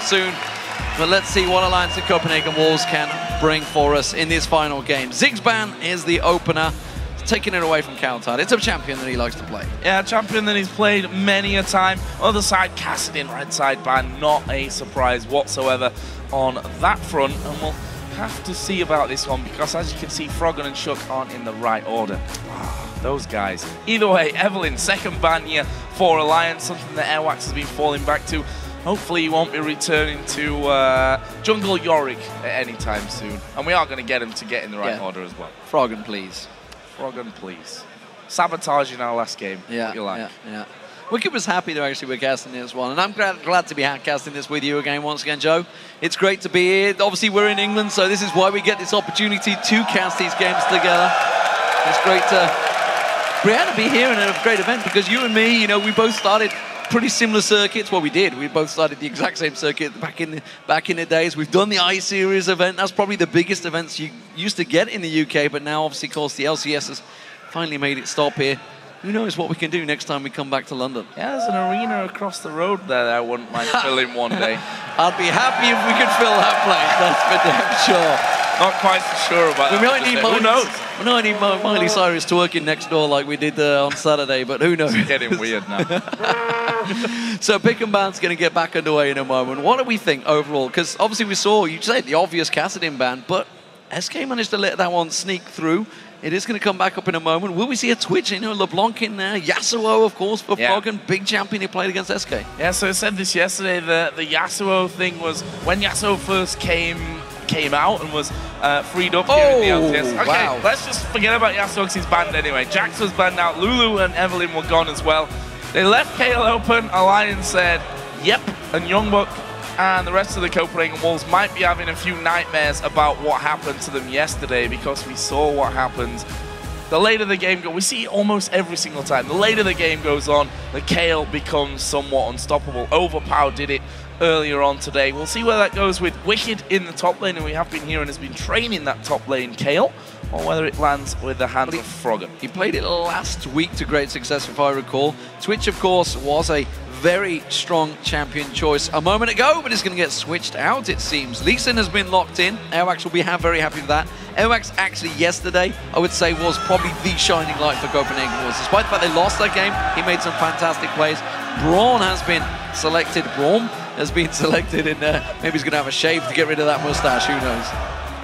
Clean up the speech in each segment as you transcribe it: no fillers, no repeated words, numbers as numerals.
soon. But let's see what Alliance and Copenhagen Wolves can bring for us in this final game. Zigzban is the opener, taking it away from Counter. It's a champion that he likes to play. Yeah, a champion that he's played many a time. Other side, Cassidy, right side ban, not a surprise whatsoever on that front. And we'll have to see about this one because, as you can see, Froggen and Shook aren't in the right order. Those guys. Either way, Evelyn, second ban here for Alliance, something that Airwax has been falling back to. Hopefully he won't be returning to Jungle Yorick at any time soon. And we are going to get him to get in the right order as well. Froggen, please. Froggen, please. Sabotaging our last game. Yeah, what you like. yeah. Wicked was happy that actually we're casting this one. And I'm glad to be casting this with you again, once again, Joe. It's great to be here. Obviously, we're in England, so this is why we get this opportunity to cast these games together. It's great to be here in a great event because you and me, you know, we both started pretty similar circuits. Well, we did. We both started the exact same circuit back in the days. We've done the I-Series event. That's probably the biggest events you used to get in the UK, but now, obviously, of course, the LCS has finally made it stop here. Who knows what we can do next time we come back to London? Yeah, there's an arena across the road there that I wouldn't mind filling one day. I'd be happy if we could fill that place, that's for damn sure. Not quite so sure about that. Who knows? We might need Miley Cyrus twerking next door like we did on Saturday, but who knows? It's getting weird now. So Pick and Ban's going to get back underway in a moment. What do we think overall? Because obviously we saw, you said the obvious Cassidy ban, but SK managed to let that one sneak through. It is going to come back up in a moment. Will we see a Twitch? You know, LeBlanc in there. Yasuo, of course, for Froggen. Big champion who played against SK. Yeah, so I said this yesterday. The Yasuo thing was when Yasuo first came out and was freed up here in the LCS. Okay, wow. Let's just forget about Yasuo because he's banned anyway. Jax was banned out. Lulu and Evelyn were gone as well. They left Kayle open. Alliance said, yep. And Youngbuck and the rest of the Copenhagen Wolves might be having a few nightmares about what happened to them yesterday because we saw what happens. The later the game goes, we see it almost every single time. The later the game goes on, the Kayle becomes somewhat unstoppable. Overpower did it earlier on today. We'll see where that goes with Wicked in the top lane, and we have been hearing has been training that top lane Kayle, or whether it lands with the hands of Froggen. He played it last week to great success, if I recall. Twitch, of course, was a very strong champion choice a moment ago, but it's going to get switched out, it seems. Lee Sin has been locked in. Airwax will be very happy with that. Airwax actually yesterday, I would say, was probably the shining light for Copenhagen Wolves. Despite the fact they lost that game, he made some fantastic plays. Braun has been selected. In there. Maybe he's going to have a shave to get rid of that mustache. Who knows?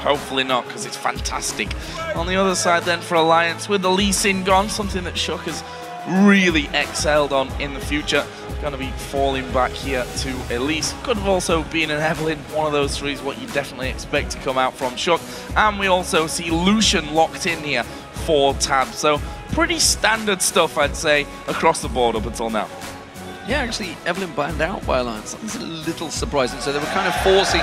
Hopefully not, because it's fantastic. On the other side then for Alliance, with the Lee Sin gone, something that Shook has really excelled on in the future. Going to be falling back here to Elise. Could have also been an Evelyn. One of those three is what you definitely expect to come out from Shook. And we also see Lucian locked in here for Tab. So pretty standard stuff, I'd say, across the board up until now. Yeah, actually, Evelyn banned out by Alliance. It's a little surprising. So they were kind of forcing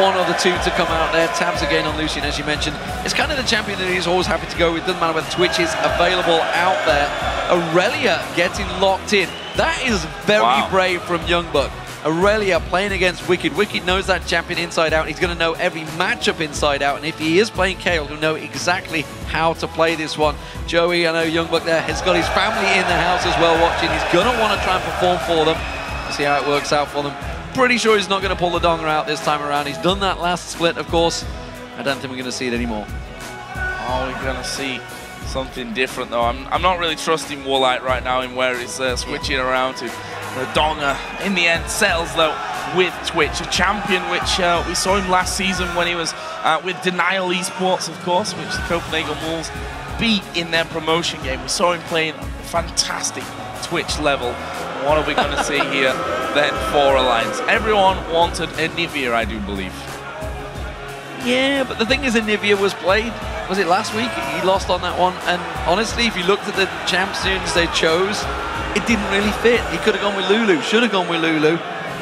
one of the two to come out there. Tabs again on Lucian, as you mentioned. It's kind of the champion that he's always happy to go with. Doesn't matter whether Twitch is available out there. Aurelia getting locked in. That is very brave from Youngbuck. Aurelia playing against Wicked. Wicked knows that champion inside out. He's going to know every matchup inside out. And if he is playing Kayle, he'll know exactly how to play this one. Joey, I know Youngbuck there, has got his family in the house as well watching. He's going to want to try and perform for them. See how it works out for them. Pretty sure he's not going to pull the donger out this time around. He's done that last split, of course. I don't think we're going to see it anymore. Oh, we're going to see something different, though. I'm not really trusting Woolite right now in where he's switching around to. The donger, in the end, settles, though, with Twitch. A champion which we saw him last season when he was with Denial eSports, of course, which the Copenhagen Wolves beat in their promotion game. We saw him playing fantastic Twitch level. What are we going to see here then for Alliance? Everyone wanted Anivia, I do believe. Yeah, but the thing is, Anivia was played, was it last week? He lost on that one. And honestly, if you looked at the champions they chose, it didn't really fit. He could have gone with Lulu, should have gone with Lulu.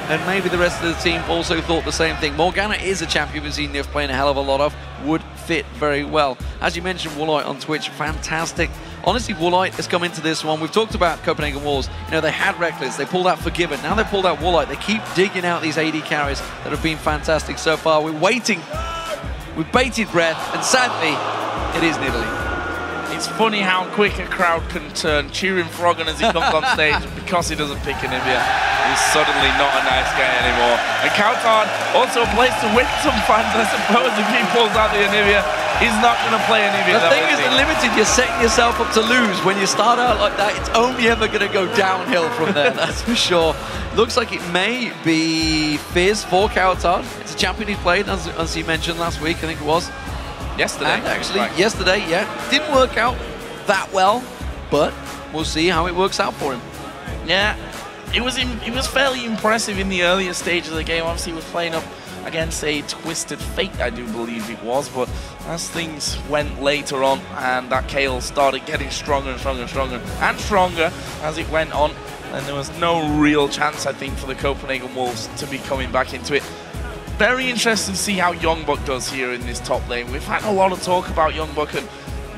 And maybe the rest of the team also thought the same thing. Morgana is a champion we've seen Nif playing a hell of a lot of. Would fit very well. As you mentioned, Woolite on Twitch, fantastic. Honestly, Woolite has come into this one. We've talked about Copenhagen Wolves. You know, they had Reckless, they pulled out Forgiven. Now they've pulled out Woolite. They keep digging out these AD carries that have been fantastic so far. We're waiting with bated breath, and sadly, it is Nidalee. It's funny how quick a crowd can turn, cheering Froggen as he comes on stage because he doesn't pick Anivia. He's suddenly not a nice guy anymore. And Coutard, also a place to win some fans, I suppose, if he pulls out the Anivia. He's not going to play Anivia. The thing is, Unlimited, you're setting yourself up to lose. When you start out like that, it's only ever going to go downhill from there, that's for sure. Looks like it may be Fizz for Coutard. It's a champion he played, as you mentioned last week, I think it was. Yesterday. And actually, yesterday, yeah. Didn't work out that well, but we'll see how it works out for him. Yeah, it was fairly impressive in the earlier stage of the game. Obviously, he was playing up against a Twisted Fate, I do believe it was, but as things went later on and that Kale started getting stronger and stronger and stronger and stronger as it went on, and there was no real chance, I think, for the Copenhagen Wolves to be coming back into it. Very interesting to see how Youngbuck does here in this top lane. We've had a lot of talk about Youngbuck and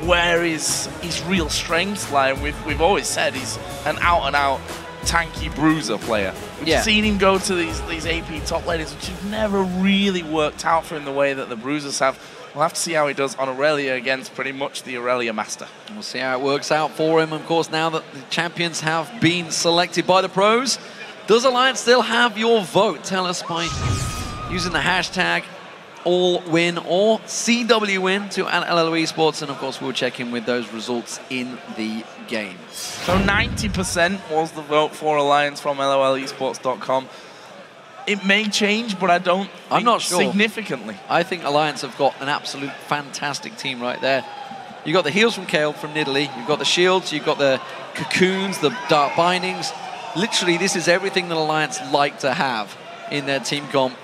where his real strengths lie, and we've always said he's an out-and-out tanky bruiser player. We've seen him go to these AP top laners, which have never really worked out for him the way that the bruisers have. We'll have to see how he does on Aurelia against pretty much the Aurelia master. We'll see how it works out for him. Of course, now that the champions have been selected by the pros, does Alliance still have your vote? Tell us by using the hashtag AllWin or CWWin to @LLO eSports, and of course we'll check in with those results in the game. So 90% was the vote for Alliance from LOLesports.com. It may change, but I'm not sure. Significantly. I think Alliance have got an absolute fantastic team right there. You've got the heals from Kale from Nidalee, you've got the shields, you've got the cocoons, the dark bindings. Literally, this is everything that Alliance like to have in their team comp.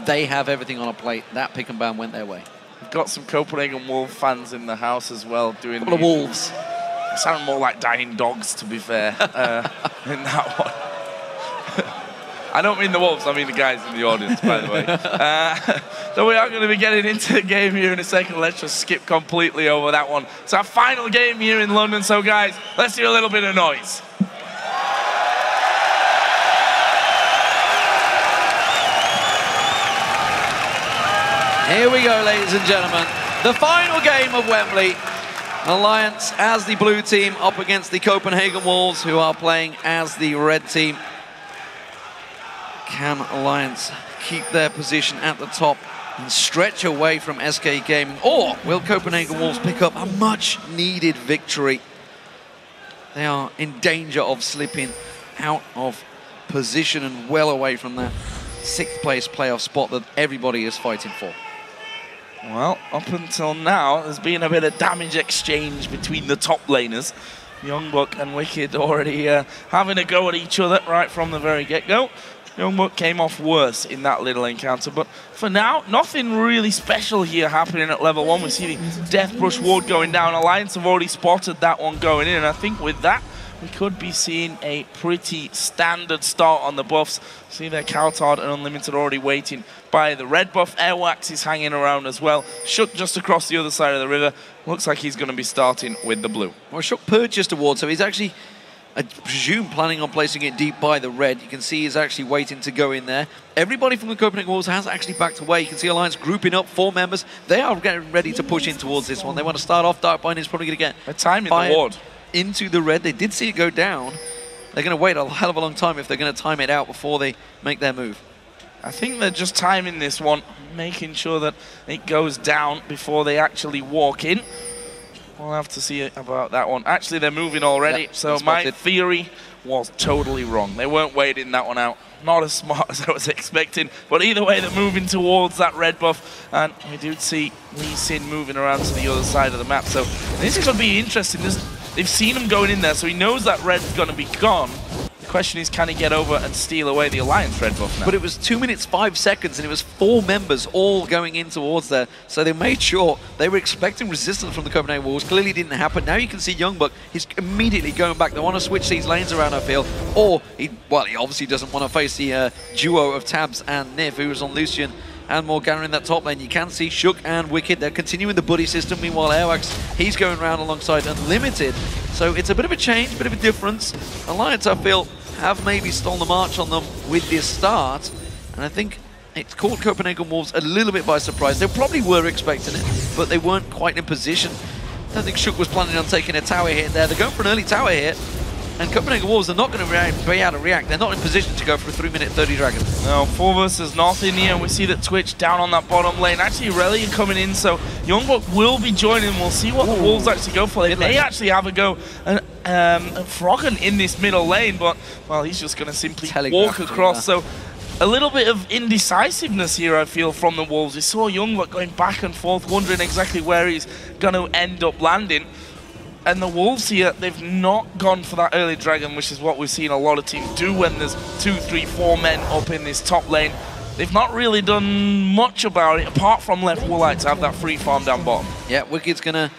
They have everything on a plate. That pick and ban went their way. We've got some Copenhagen Wolf fans in the house as well doing. A couple of wolves. They sound more like dying dogs, to be fair, in that one. I don't mean the wolves, I mean the guys in the audience, by the way. So we are going to be getting into the game here in a second. Let's just skip completely over that one. It's our final game here in London, so guys, let's hear a little bit of noise. Here we go, ladies and gentlemen. The final game of Wembley. Alliance as the blue team up against the Copenhagen Wolves, who are playing as the red team. Can Alliance keep their position at the top and stretch away from SK Gaming? Or will Copenhagen Wolves pick up a much-needed victory? They are in danger of slipping out of position and well away from that 6th place playoff spot that everybody is fighting for. Well, up until now, there's been a bit of damage exchange between the top laners. Youngbuck and Wicked already having a go at each other right from the very get-go. Youngbuck came off worse in that little encounter, but for now, nothing really special here happening at level 1. We see the Death Brush Ward going down. Alliance have already spotted that one going in, and I think with that, we could be seeing a pretty standard start on the buffs. See there, Coutard and Unlimited already waiting by the red buff. Airwax is hanging around as well. Shook just across the other side of the river. Looks like he's going to be starting with the blue. Well, Shook purchased a ward, so he's actually, I presume, planning on placing it deep by the red. You can see he's actually waiting to go in there. Everybody from the Copenhagen Wolves has actually backed away. You can see Alliance grouping up 4 members. They are getting ready to push in towards this one. They want to start off. Darkbind is probably going to get a time in the ward into the red. They did see it go down. They're going to wait a hell of a long time if they're going to time it out before they make their move. I think they're just timing this one, making sure that it goes down before they actually walk in. We'll have to see about that one. Actually, they're moving already, yep, so my theory was totally wrong. They weren't waiting that one out. Not as smart as I was expecting, but either way, they're moving towards that red buff, and we do see Lee Sin moving around to the other side of the map, so this could be interesting. They've seen him going in there, so he knows that red's going to be gone. The question is, can he get over and steal away the Alliance red buff now? But it was 2 minutes, 5 seconds, and it was 4 members all going in towards there. So they made sure they were expecting resistance from the Copenhagen Wolves. Clearly didn't happen. Now you can see Youngbuck, he's immediately going back. They want to switch these lanes around, I feel. Or, he obviously doesn't want to face the duo of Tabs and Nif, who was on Lucian and Morgana in that top lane. You can see Shook and Wicked, they're continuing the buddy system. Meanwhile, Airwax, he's going around alongside Unlimited. So it's a bit of a change, a bit of a difference. Alliance, I feel, have maybe stolen the march on them with this start. And I think it's caught Copenhagen Wolves a little bit by surprise. They probably were expecting it, but they weren't quite in position. don't think Shook was planning on taking a tower hit there. They're going for an early tower hit. And Copenhagen Wolves are not going to be able to react. They're not in position to go for a 3-minute 30 dragon. No, 4 versus nothing here. We see that Twitch down on that bottom lane. Actually, Relia coming in, so Youngbuck will be joining. We'll see what the Wolves actually go for. They may actually have a go. Froggen in this middle lane, but, well, he's just going to simply walk across. So a little bit of indecisiveness here, I feel, from the Wolves. We saw Youngbuck going back and forth, wondering exactly where he's going to end up landing. And the Wolves here, they've not gone for that early dragon, which is what we've seen a lot of teams do when there's 2, 3, 4 men up in this top lane. They've not really done much about it, apart from left Woolite to have that free farm down bottom. Yeah, Wicked's going to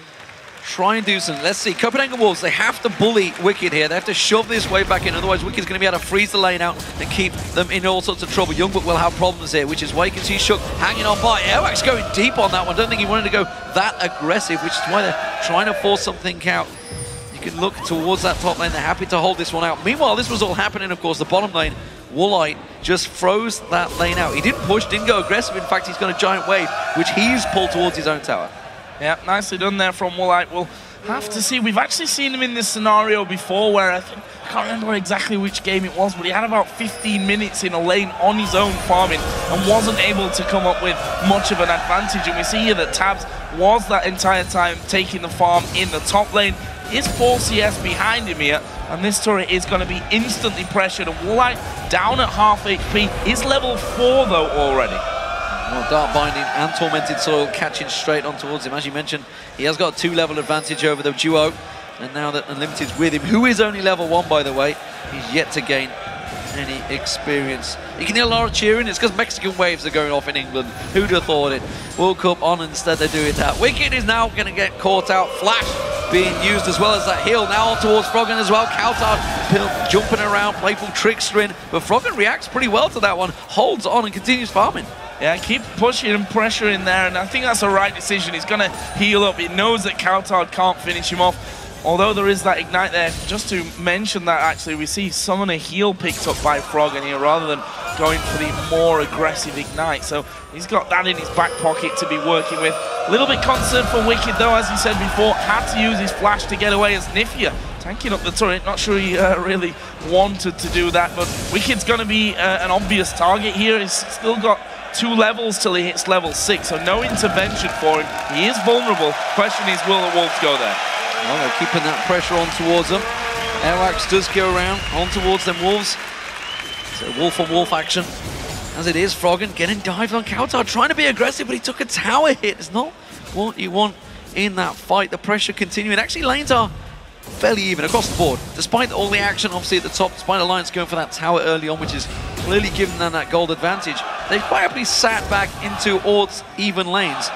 try and do something. Let's see. Copenhagen Wolves, they have to bully Wicked here. They have to shove this way back in. Otherwise, Wicked's going to be able to freeze the lane out and keep them in all sorts of trouble. Youngbuck will have problems here, which is why you can see Shook hanging on by. Airwax going deep on that one. Don't think he wanted to go that aggressive, which is why they're trying to force something out. You can look towards that top lane. They're happy to hold this one out. Meanwhile, this was all happening, of course. The bottom lane, Woolite just froze that lane out. He didn't push, didn't go aggressive. In fact, he's got a giant wave, which he's pulled towards his own tower. Yeah, nicely done there from Woolite. We'll have to see. We've actually seen him in this scenario before where I can't remember exactly which game it was, but he had about 15 minutes in a lane on his own farming and wasn't able to come up with much of an advantage. And we see here that Tabs was that entire time taking the farm in the top lane. Is 4 CS behind him here, and this turret is going to be instantly pressured. And Woolite down at half HP. Is level 4 though already. Well, Dark Binding and Tormented Soil catching straight on towards him. As you mentioned, he has got a 2-level advantage over the duo. And now that Unlimited's with him, who is only level 1, by the way, he's yet to gain any experience. You can hear a lot of cheering. It's because Mexican waves are going off in England. Who'd have thought it? World Cup on, instead they're doing that. Wicked is now going to get caught out. Flash being used as well as that heal. Now on towards Froggen as well. Kautar jumping around, playful trickstering. But Froggen reacts pretty well to that one. Holds on and continues farming. Yeah, keep pushing and pressuring there, and I think that's the right decision. He's going to heal up. He knows that Kautar can't finish him off. Although there is that ignite there, just to mention that actually, we see Summoner heal picked up by Froggen here rather than going for the more aggressive ignite. So he's got that in his back pocket to be working with. A little bit concerned for Wicked though, as he said before, had to use his flash to get away as Nifia tanking up the turret. Not sure he really wanted to do that, but Wicked's going to be an obvious target here. He's still got 2 levels till he hits level 6, so no intervention for him. He is vulnerable. Question is, will the Wolves go there? Well, they're keeping that pressure on towards them. Airwax does go around on towards them Wolves. So wolf-on-wolf action. As it is, Froggen getting dived on Kautar, trying to be aggressive, but he took a tower hit. It's not what you want in that fight. The pressure continuing. Actually, lanes are fairly even across the board. Despite all the action, obviously, at the top, despite Alliance going for that tower early on, which is clearly giving them that gold advantage, they've quite happily sat back into odds even lanes.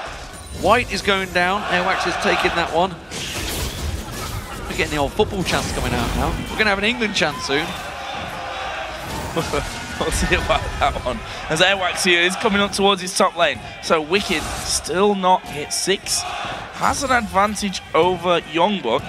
White is going down. Airwax is taking that one. We're getting the old football chants coming out now. We're going to have an England chant soon. We'll see about that one. As Airwax here is coming up towards his top lane. So Wicked still not hit 6. Has an advantage over Youngbuck.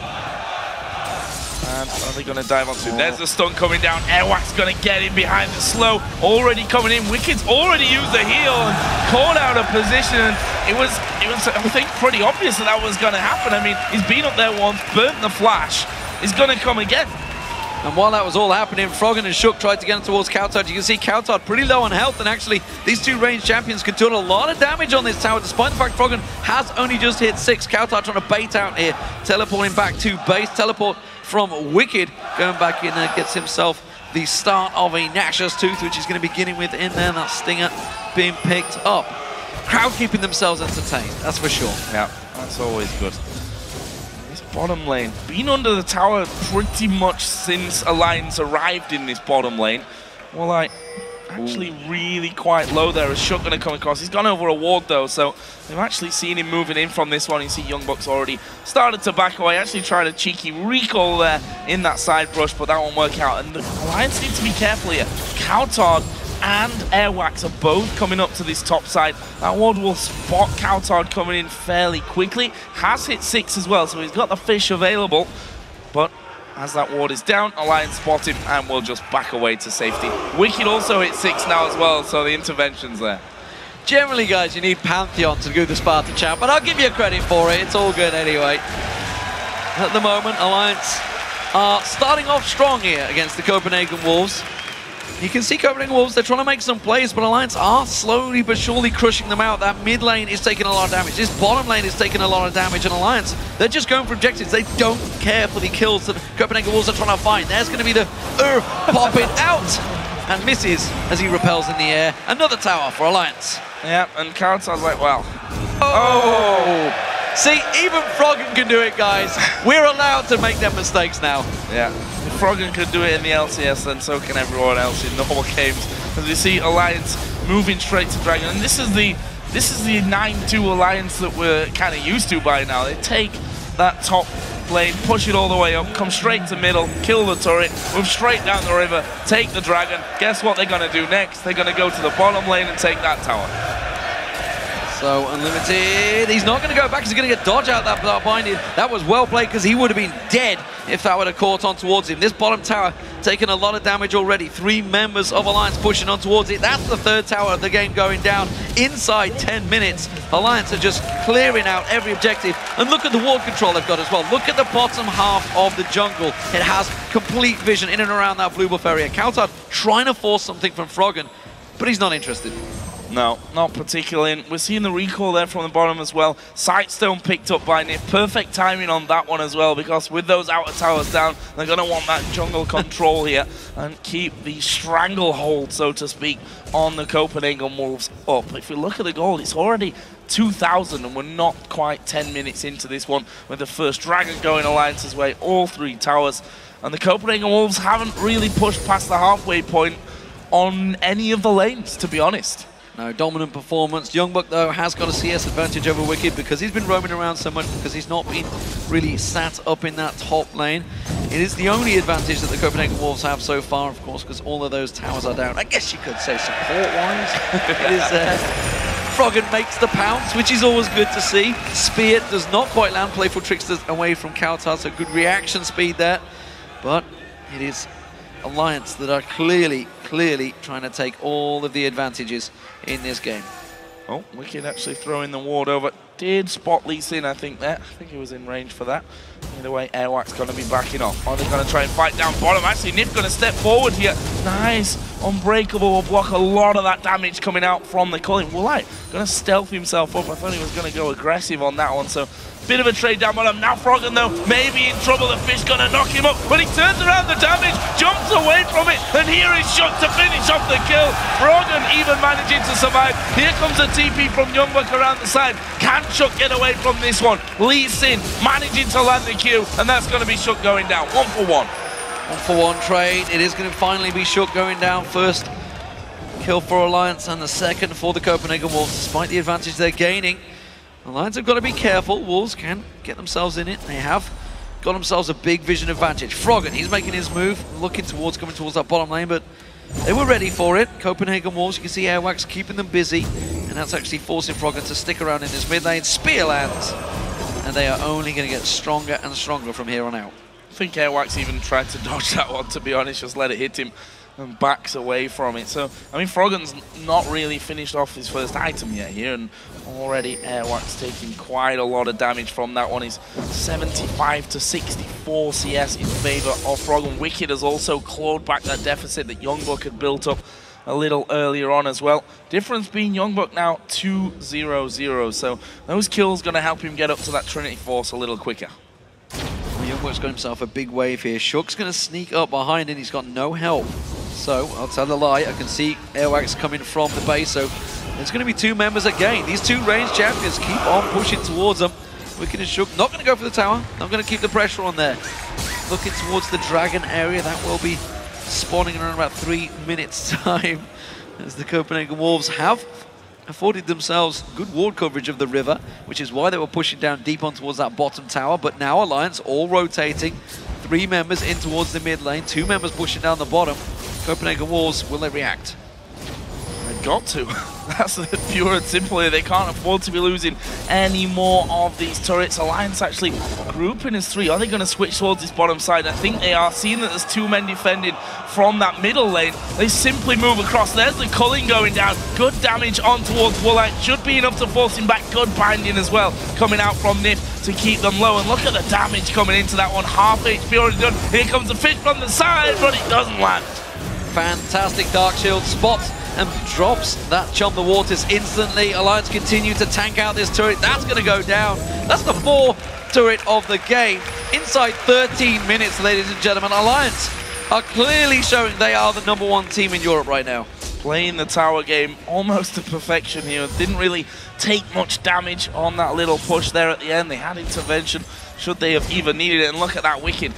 And are they going to dive onto him? There's the stun coming down. Airwax going to get in behind the slow. Already coming in. Wicked's already used the heal and caught out of position. And it was I think, pretty obvious that was going to happen. I mean, he's been up there once, burnt the flash. He's going to come again. And while that was all happening, Froggen and Shook tried to get him towards Kautar. You can see Kautar pretty low on health, and actually these two ranged champions can do a lot of damage on this tower, despite the fact Froggen has only just hit 6. Kautar trying to bait out here, teleporting back to base. Teleport from Wicked, going back in there, gets himself the start of a Gnash's Tooth, which he's going to be beginning with in there. That Stinger being picked up. Crowd keeping themselves entertained, that's for sure. Yeah, that's always good. Bottom lane, been under the tower pretty much since Alliance arrived in this bottom lane. Well, actually really quite low there. As Shook gonna come across. He's gone over a ward though, so we've actually seen him moving in from this one. You see Youngbuck's already started to back away. Actually tried a cheeky recall there in that side brush, but that won't work out. And the Alliance need to be careful here. Kautar and Airwax are both coming up to this top side. That ward will spot Kautar coming in fairly quickly. Has hit 6 as well, so he's got the fish available. But as that ward is down, Alliance spot him and will just back away to safety. Wicked also hit 6 now as well, so the intervention's there. Generally, guys, you need Pantheon to do the Sparta champ, but I'll give you credit for it. It's all good anyway. at the moment. Alliance are starting off strong here against the Copenhagen Wolves. You can see Copenhagen Wolves, they're trying to make some plays, but Alliance are slowly but surely crushing them out. That mid lane is taking a lot of damage. This bottom lane is taking a lot of damage, and Alliance, they're just going for objectives. They don't care for the kills that Copenhagen Wolves are trying to find. There's going to be the popping out, and misses as he repels in the air. Another tower for Alliance. Yeah, and Counter's like, well. Oh! See, even Froggen can do it, guys. We're allowed to make them mistakes now. Yeah. If Froggen could do it in the LCS, then so can everyone else in normal games. As we see Alliance moving straight to Dragon, and this is the 9-2 Alliance that we're kind of used to by now. They take that top lane, push it all the way up, come straight to middle, kill the turret, move straight down the river, take the Dragon. Guess what they're going to do next? They're going to go to the bottom lane and take that tower. So Unlimited, he's not going to go back, he's going to get dodge out that binding. That was well played because he would have been dead if that would have caught on towards him. This bottom tower taking a lot of damage already. 3 members of Alliance pushing on towards it. That's the 3rd tower of the game going down inside 10 minutes. Alliance are just clearing out every objective. And look at the ward control they've got as well. Look at the bottom half of the jungle. It has complete vision in and around that blue buff area. Counter trying to force something from Froggen, but he's not interested. No, not particularly. We're seeing the recall there from the bottom as well. Sightstone picked up by Nif. Perfect timing on that one as well, because with those outer towers down, they're going to want that jungle control here and keep the stranglehold, so to speak, on the Copenhagen Wolves up. If you look at the goal, it's already 2,000, and we're not quite 10 minutes into this one with the first Dragon going Alliance's way, all 3 towers. And the Copenhagen Wolves haven't really pushed past the halfway point on any of the lanes, to be honest. No, dominant performance. Youngbuck, though, has got a CS advantage over Wicked because he's been roaming around so much, because he's not been really sat up in that top lane. It is the only advantage that the Copenhagen Wolves have so far, of course, because all of those towers are down. I guess you could say support-wise. It is Froggen makes the pounce, which is always good to see. Spear does not quite land. Playful Tricksters away from Kautar, so good reaction speed there. But it is Alliance that are clearly trying to take all of the advantages in this game. Oh, Wicked actually throwing the ward over. Did spot Lee Sin, I think, there. I think he was in range for that. Either way, Airwack's going to be backing off. Are they going to try and fight down bottom? Actually, Nif going to step forward here. Nice. Unbreakable will block a lot of that damage coming out from the Culling. Woolite going to stealth himself up. I thought he was going to go aggressive on that one, so bit of a trade down bottom. Now Froggen, though, maybe in trouble. The fish going to knock him up, but he turns around the damage, jumps away from it, and here is Shook to finish off the kill. Froggen even managing to survive. Here comes a TP from Youngbuck around the side. Can Shook get away from this one? Lee Sin managing to land the Q, and that's going to be Shook going down. 1-for-1. 1-for-1 trade. It is going to finally be Shook going down first. Kill for Alliance and the second for the Copenhagen Wolves, despite the advantage they're gaining. Alliance have got to be careful. Wolves can get themselves in it. They have got themselves a big vision advantage. Froggen, he's making his move, looking towards, coming towards that bottom lane, but they were ready for it. Copenhagen Wolves, you can see Airwax keeping them busy, and that's actually forcing Froggen to stick around in this mid lane. Spear lands, and they are only going to get stronger and stronger from here on out. I think Airwax even tried to dodge that one, to be honest, just let it hit him and backs away from it. So, I mean, Froggen's not really finished off his first item yet here, and already Airwax taking quite a lot of damage from that one. He's 75 to 64 CS in favor of Froggen. Wicked has also clawed back that deficit that Youngbuck had built up a little earlier on as well. Difference being Youngbuck now 2-0-0, so those kills going to help him get up to that Trinity Force a little quicker. Youngbuck's got himself a big wave here. Shook's going to sneak up behind and he's got no help. So, I'll tell a lie, I can see Airwax coming from the base, so there's going to be 2 members again. These 2 ranged champions keep on pushing towards them. Wicked and Shook not going to go for the tower, not going to keep the pressure on there. Looking towards the Dragon area, that will be spawning in around about 3 minutes time, as the Copenhagen Wolves have afforded themselves good ward coverage of the river, which is why they were pushing down deep on towards that bottom tower. But now Alliance all rotating, 3 members in towards the mid lane, 2 members pushing down the bottom. Copenhagen Wolves, will they react? got to. That's the pure and simple here. They can't afford to be losing any more of these turrets. Alliance actually grouping as 3. Are they going to switch towards this bottom side? I think they are. Seeing that there's 2 men defending from that middle lane, they simply move across. There's the culling going down. Good damage on towards Woolite. Should be enough to force him back. Good binding as well coming out from Nif to keep them low. And look at the damage coming into that one. Half HP already done. Here comes the fish from the side, but it doesn't land. Fantastic Dark Shield spots and drops that Chum the Waters instantly. Alliance continue to tank out this turret. That's going to go down. That's the 4th turret of the game. Inside 13 minutes, ladies and gentlemen, Alliance are clearly showing they are the #1 team in Europe right now. Playing the tower game almost to perfection here. Didn't really take much damage on that little push there at the end. They had intervention should they have even needed it. And look at that Wicked.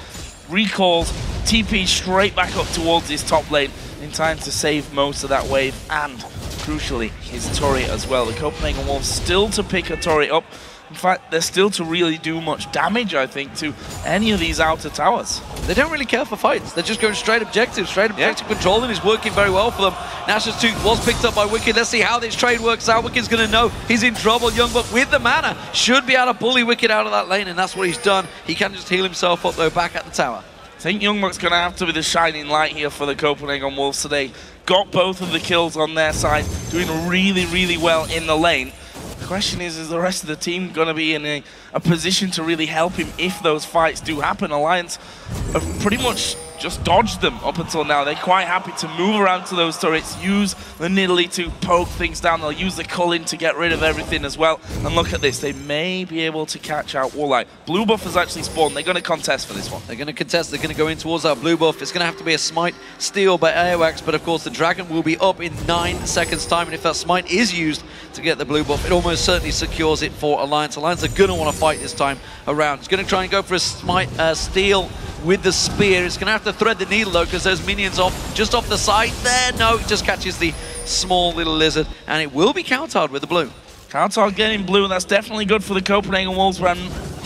Recalls, TP straight back up towards his top lane in time to save most of that wave, and crucially his turret as well. The Copenhagen Wolves still to pick a turret up. In fact, they're still to really do much damage, I think, to any of these outer towers. They don't really care for fights. They're just going straight objective controlling is working very well for them. Nash's Tooth was picked up by Wicked. Let's see how this trade works out. Wicked's going to know he's in trouble. Youngbuck with the mana should be able to bully Wicked out of that lane, and that's what he's done. He can just heal himself up, though, back at the tower. I think Youngbuck's going to have to be the shining light here for the Copenhagen Wolves today. Got both of the kills on their side, doing really, really well in the lane. The question is the rest of the team going to be in a position to really help him if those fights do happen? Alliance have pretty much just dodged them up until now. They're quite happy to move around to those turrets, use the Nidalee to poke things down. They'll use the culling to get rid of everything as well. And look at this, they may be able to catch out Woolite. Blue buff has actually spawned. They're going to contest for this one. They're going to contest. They're going to go in towards that blue buff. It's going to have to be a smite steal by Airwax, but of course the dragon will be up in 9 seconds time, and if that smite is used to get the blue buff, it almost certainly secures it for Alliance. Alliance are going to want to fight this time around. It's going to try and go for a smite steal with the spear. It's going to have to thread the needle though, because those minions just off the side there. No, it just catches the small little lizard, and it will be countered with the blue. Countered getting blue, that's definitely good for the Copenhagen Wolves.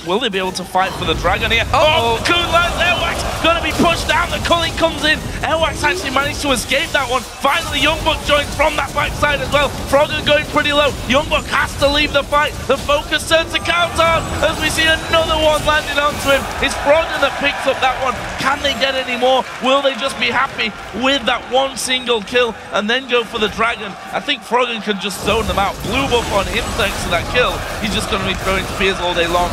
Will they be able to fight for the dragon here? Oh, the cool lands. Airwax going to be pushed down. The culling comes in. Airwax actually managed to escape that one. Finally, Youngbuck joins from that backside as well. Froggen going pretty low. Youngbuck has to leave the fight. The focus turns to Counter as we see another one landing onto him. It's Froggen that picks up that one. Can they get any more? Will they just be happy with that one single kill and then go for the dragon? I think Froggen can just zone them out. Blue buff on him thanks to that kill. He's just going to be throwing spears all day long.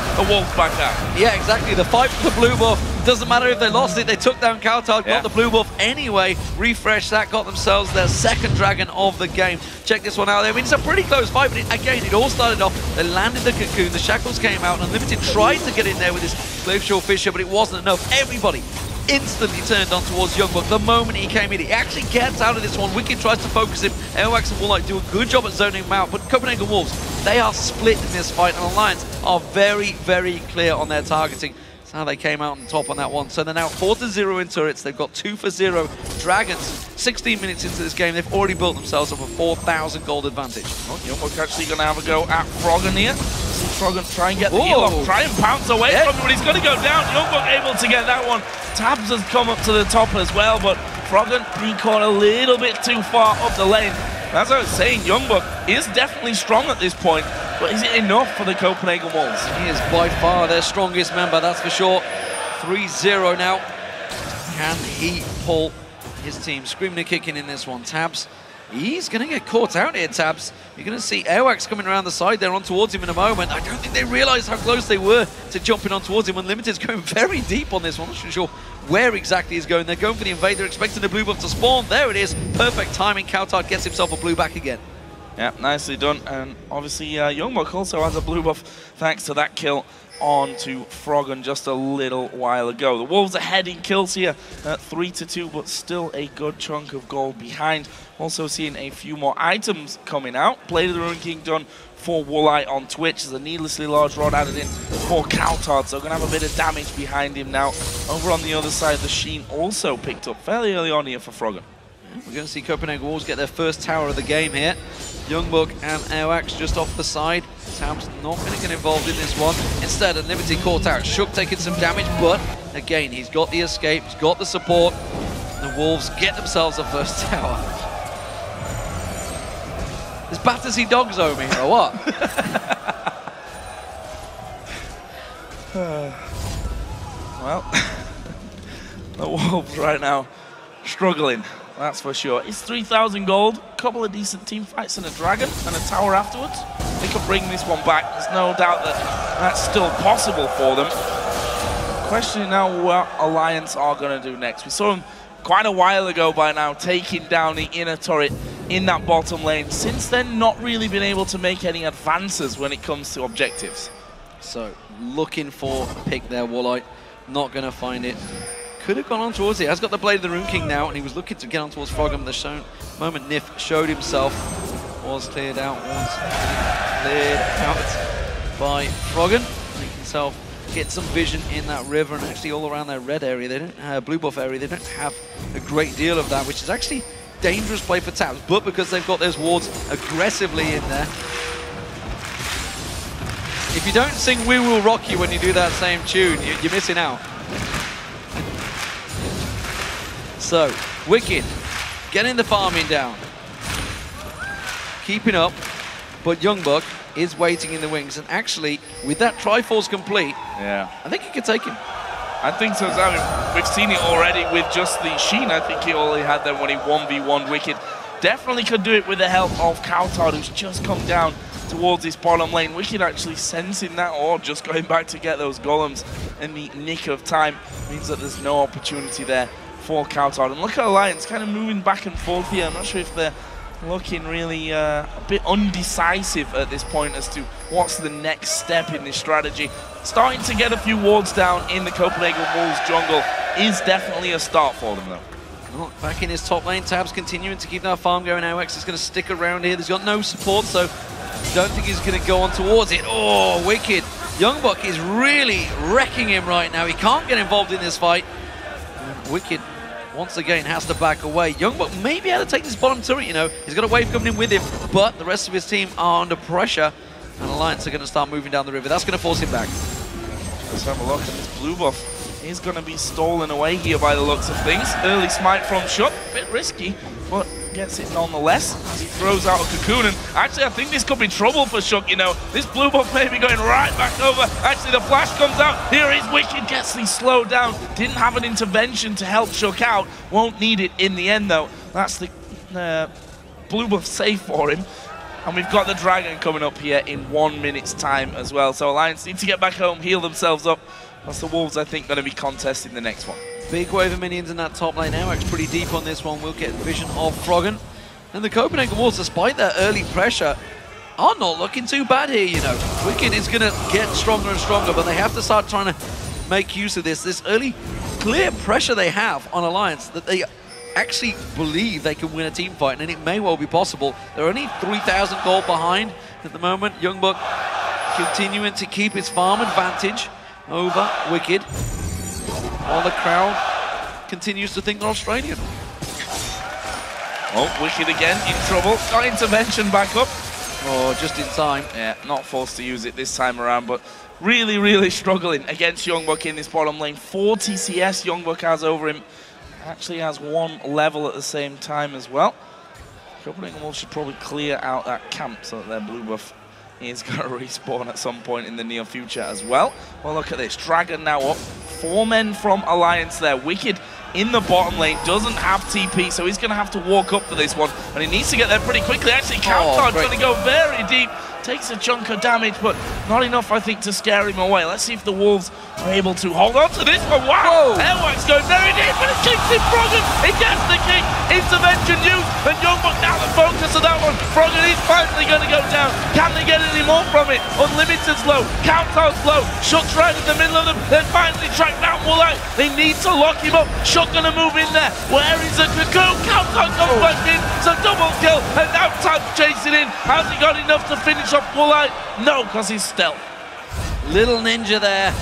Back out. Yeah, exactly. The fight for the blue buff doesn't matter if they lost it. They took down Counter, got the blue buff anyway. Refresh that, got themselves their second dragon of the game. Check this one out there. I mean, it's a pretty close fight, but again, it all started off. They landed the cocoon, the shackles came out, and Unlimited tried to get in there with his Glacial Fissure, but it wasn't enough. Everybody instantly turned on towards Youngbuck the moment he came in. He actually gets out of this one. Wicked tries to focus him. Airwax and Woolite do a good job at zoning him out, but Copenhagen Wolves, they are split in this fight, and Alliance are very, very clear on their targeting. That's how they came out on top on that one. So they're now 4-0 in turrets. They've got 2-0 dragons. 16 minutes into this game, they've already built themselves up a 4,000 gold advantage. Well, Youngbuck actually going to have a go at Froggen here. Froggen try and get the heal off, try and pounce away from him, but he's going to go down. Youngbuck able to get that one. Tabs has come up to the top as well, but Froggen recalled a little bit too far up the lane. As I was saying, Youngbuck is definitely strong at this point, but is it enough for the Copenhagen Wolves? He is by far their strongest member, that's for sure. 3-0 now. Can he pull his team? Screaming and kicking in this one. Tabs, he's going to get caught out here, Tabs. You're going to see Airwax coming around the side there on towards him in a moment. I don't think they realised how close they were to jumping on towards him. Unlimited's going very deep on this one. I'm not sure where exactly he's going. They're going for the invade. They're expecting the blue buff to spawn. There it is. Perfect timing. Coutard gets himself a blue back again. Yeah, nicely done. And obviously, Youngbuck also has a blue buff thanks to that kill onto Froggen just a little while ago. The Wolves are heading kills here at 3-2, but still a good chunk of gold behind. Also seeing a few more items coming out. Blade of the Ruined King done for Woolite on Twitch. There's a needlessly large rod added in for Coutard, so going to have a bit of damage behind him now. Over on the other side, the Sheen also picked up fairly early on here for Froggen. We're going to see Copenhagen Wolves get their first tower of the game here. Youngbuck and Airwax just off the side. Tab's not going to get involved in this one. Instead, Unlimited caught out. Shook taking some damage, but again, he's got the escape, he's got the support. The Wolves get themselves a first tower. Is Battersea dogs over me or what? Well, the Wolves right now struggling, that's for sure. It's 3,000 gold, a couple of decent team fights and a dragon and a tower afterwards. They could bring this one back. There's no doubt that that's still possible for them. Questioning now what Alliance are going to do next. We saw them quite a while ago by now taking down the inner turret in that bottom lane. Since then, not really been able to make any advances when it comes to objectives. So, looking for a pick there, Woolite. Not going to find it. Could have gone on towards it. Has got the Blade of the Rune King now, and he was looking to get on towards Froggen. The moment Nif showed himself, was cleared out. By Froggen. Make himself get some vision in that river, and actually all around their red area, they don't blue buff area, they don't have a great deal of that, which is actually dangerous play for Tabs, but because they've got those wards aggressively in there. If you don't sing We Will Rock You when you do that same tune, you're missing out. So, Wicked, getting the farming down. Keeping up, but Youngbuck is waiting in the wings, and actually, with that Triforce complete, yeah, I think he could take him. I think so. I mean, we've seen it already with just the Sheen. I think he only had them when he 1v1 Wicked. Definitely could do it with the help of Coutard, who's just come down towards this bottom lane. Wicked actually sensing that, or just going back to get those golems in the nick of time, means that there's no opportunity there for Coutard. And look at Alliance kind of moving back and forth here. I'm not sure if they're looking really a bit undecisive at this point as to what's the next step in this strategy. Starting to get a few wards down in the Copenhagen Wolves jungle is definitely a start for them, though. Oh, back in his top lane, Tabs continuing to keep that farm going. Awex is going to stick around here. There's got no support, so don't think he's going to go on towards it. Oh, Wicked. Youngbuck is really wrecking him right now. He can't get involved in this fight. Wicked, once again, has to back away. Youngbuck may be able to take this bottom turret, you know. He's got a wave coming in with him, but the rest of his team are under pressure, and Alliance are going to start moving down the river. That's going to force him back. Let's have a look at this blue buff. Is going to be stolen away here by the looks of things. Early smite from Shook, a bit risky, but gets it nonetheless as he throws out a cocoon. And actually, I think this could be trouble for Shook, you know. This blue buff may be going right back over. Actually, the flash comes out. Here is Wicked, gets these slowed down. Didn't have an intervention to help Shook out. Won't need it in the end, though. That's the blue buff safe for him. And we've got the Dragon coming up here in 1 minute's time as well. So Alliance need to get back home, heal themselves up. That's the Wolves, I think, going to be contesting the next one. Big wave of minions in that top lane. Awex pretty deep on this one. We'll get vision of Froggen. And the Copenhagen Wolves, despite their early pressure, are not looking too bad here, you know. Wicked is going to get stronger and stronger, but they have to start trying to make use of this early clear pressure they have on Alliance, that they actually believe they can win a team fight, and it may well be possible. They're only 3,000 gold behind at the moment. Youngbuck continuing to keep his farm advantage over Wicked, while the crowd continues to think they're Australian. Oh, Wicked again in trouble. Got intervention back up. Oh, just in time. Yeah, not forced to use it this time around, but really, really struggling against Youngbuck in this bottom lane. 40 CS Youngbuck has over him. Actually has 1 level at the same time as well. Copenhagen Wolves should probably clear out that camp so that their blue buff is going to respawn at some point in the near future as well. Well, look at this. Dragon now up. 4 men from Alliance there. Wicked in the bottom lane, doesn't have TP, so he's going to have to walk up for this one. And he needs to get there pretty quickly. Actually, Coutard's going to go very deep. Takes a chunk of damage, but not enough, I think, to scare him away. Let's see if the Wolves are able to hold on to this one. Wow! Airwax going very deep, but it kicks in Froggen. He gets the kick. Intervention used, and Youngbuck now the focus of that one. Froggen is finally going to go down. Can they get any more from it? Unlimited's low. Coutard's low. Shook's right in the middle of them. Then finally track down Woolite. They need to lock him up. Shook going to move in there. Where is the cocoon? Coutard comes back in. It's a double kill, and now Tabs chasing in. Has he got enough to finish off Woolite? No, because he's stealth. Little ninja there.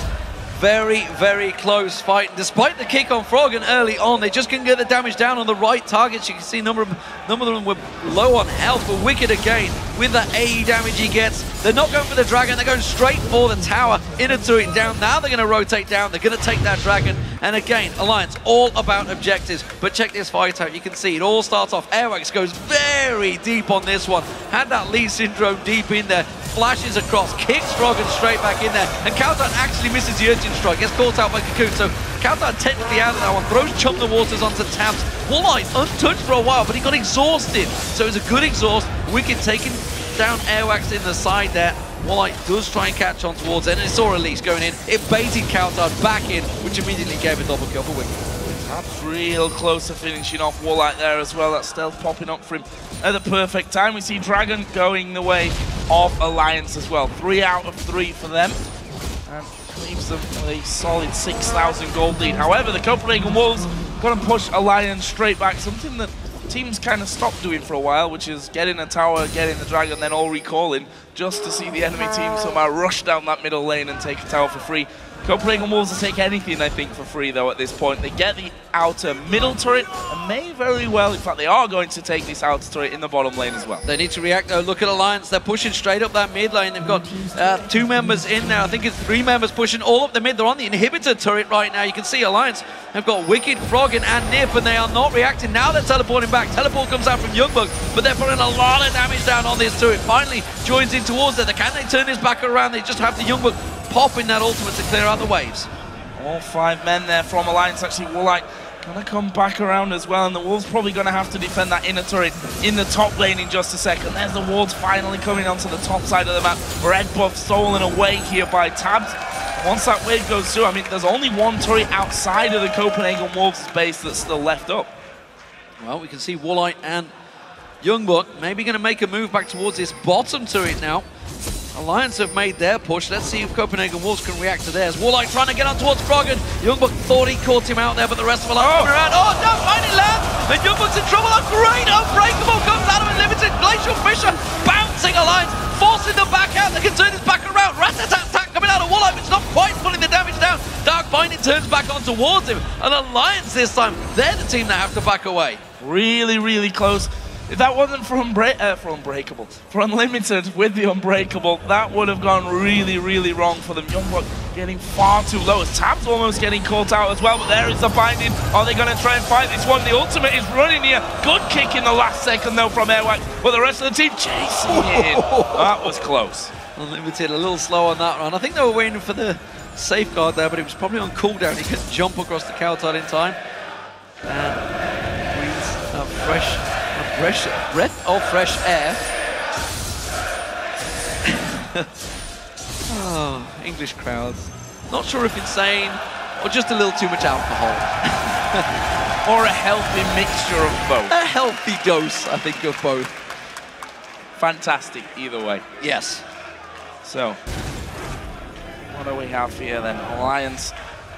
Very, very close fight. Despite the kick on Froggen early on, they just couldn't get the damage down on the right targets. You can see a number of them were low on health, but Wicked again, with the AE damage he gets. They're not going for the Dragon, they're going straight for the tower, inner turret down. Now they're going to rotate down, they're going to take that Dragon. And again, Alliance, all about objectives. But check this fight out, you can see it all starts off. Airwax goes very deep on this one. Had that Lee Syndrome deep in there. Flashes across, kicks Froggen straight back in there, and Kautan actually misses the Urchin Strike, gets caught out by Cocoon, so Kautan technically out of that one, throws Chump the Waters onto Tabs. Walleye untouched for a while, but he got exhausted, so it's a good exhaust. Wicked taking down Airwax in the side there. Walleye does try and catch on towards it, and it saw release going in. It baited Kautan back in, which immediately gave a double kill for Wicked. That's real close to finishing off Walleye there as well. That stealth popping up for him at the perfect time. We see Dragon going the way of Alliance as well. 3 out of 3 for them. And leaves them with a solid 6,000 gold lead. However, the Copenhagen Wolves going to push Alliance straight back. Something that teams kind of stopped doing for a while, which is getting a tower, getting the Dragon, then all recalling, just to see the enemy team somehow rush down that middle lane and take a tower for free. Copenhagen Wolves will take anything, I think, for free, though, at this point. They get the outer middle turret, and may very well, in fact, they are going to take this outer turret in the bottom lane as well. They need to react, though. Look at Alliance. They're pushing straight up that mid lane. They've got 2 members in there. I think it's 3 members pushing all up the mid. They're on the inhibitor turret right now. You can see Alliance have got Wicked, Froggen, and Nip, and they are not reacting. Now they're teleporting back. Teleport comes out from Youngbug, but they're putting a lot of damage down on this turret. Finally joins in towards it. Can they turn this back around? They just have the Youngbug popping that ultimate to clear out the waves. All 5 men there from Alliance. Actually, Walleye gonna come back around as well, and the Wolves probably gonna have to defend that inner turret in the top lane in just a second. There's the Wolves finally coming onto the top side of the map. Red buff stolen away here by Tabs. Once that wave goes through, I mean, there's only 1 turret outside of the Copenhagen Wolves base that's still left up. Well, we can see Walleye and Youngbug maybe gonna make a move back towards this bottom turret now. Alliance have made their push. Let's see if Copenhagen Wolves can react to theirs. Walleye trying to get on towards Froggen. Youngbug thought he caught him out there, but the rest of Alliance coming around. Oh, no, finally lands! And Youngbug's in trouble. A great Unbreakable comes out of Unlimited. Glacial Fisher bouncing Alliance, forcing them back out. They can turn this back around. Rat-a-tat-tat coming out of Walleye, but it's not quite pulling the damage down. Dark Binding turns back on towards him. And Alliance this time, they're the team that have to back away. Really, really close. If that wasn't for Unbreakable, for Unlimited with the Unbreakable, that would have gone really, really wrong for them. Youngbug getting far too low. As Tab's almost getting caught out as well, but there is the binding. Are they going to try and fight this one? The ultimate is running here. Good kick in the last second, though, from Airwax, but the rest of the team chasing in. That was close. Unlimited a little slow on that run. I think they were waiting for the safeguard there, but it was probably on cooldown. He couldn't jump across the Kautan in time. And breathes a breath of fresh air. Oh, English crowds. Not sure if insane or just a little too much alcohol. Or a healthy mixture of both. A healthy dose, I think, of both. Fantastic, either way. Yes. So, what do we have here then? Alliance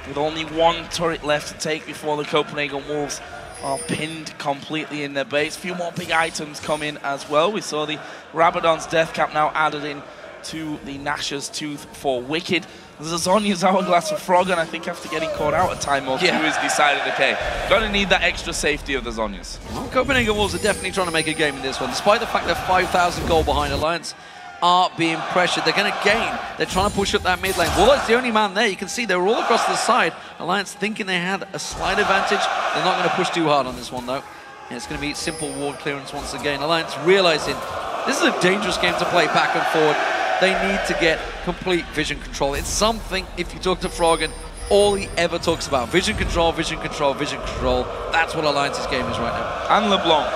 with only 1 turret left to take before the Copenhagen Wolves are pinned completely in their base. A few more big items come in as well. We saw the Rabadon's Death Cap now added in to the Nash's Tooth for Wicked. There's a Zhonya's Hourglass for Froggen, I think after getting caught out a time or two, has decided, okay, gonna need that extra safety of the Zhonyas. Well, Copenhagen Wolves are definitely trying to make a game in this one. Despite the fact they're 5,000 gold behind, Alliance are being pressured. They're going to gain. They're trying to push up that mid lane. Wallet's the only man there. You can see they're all across the side. Alliance thinking they had a slight advantage. They're not going to push too hard on this one, though. And it's going to be simple ward clearance once again. Alliance realizing this is a dangerous game to play back and forward. They need to get complete vision control. It's something, if you talk to Froggen, all he ever talks about. Vision control, vision control, vision control. That's what Alliance's game is right now. And LeBlanc.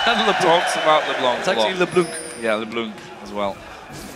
And LeBlanc. Talks about LeBlanc. It's actually LeBlanc. Yeah, LeBlanc as well.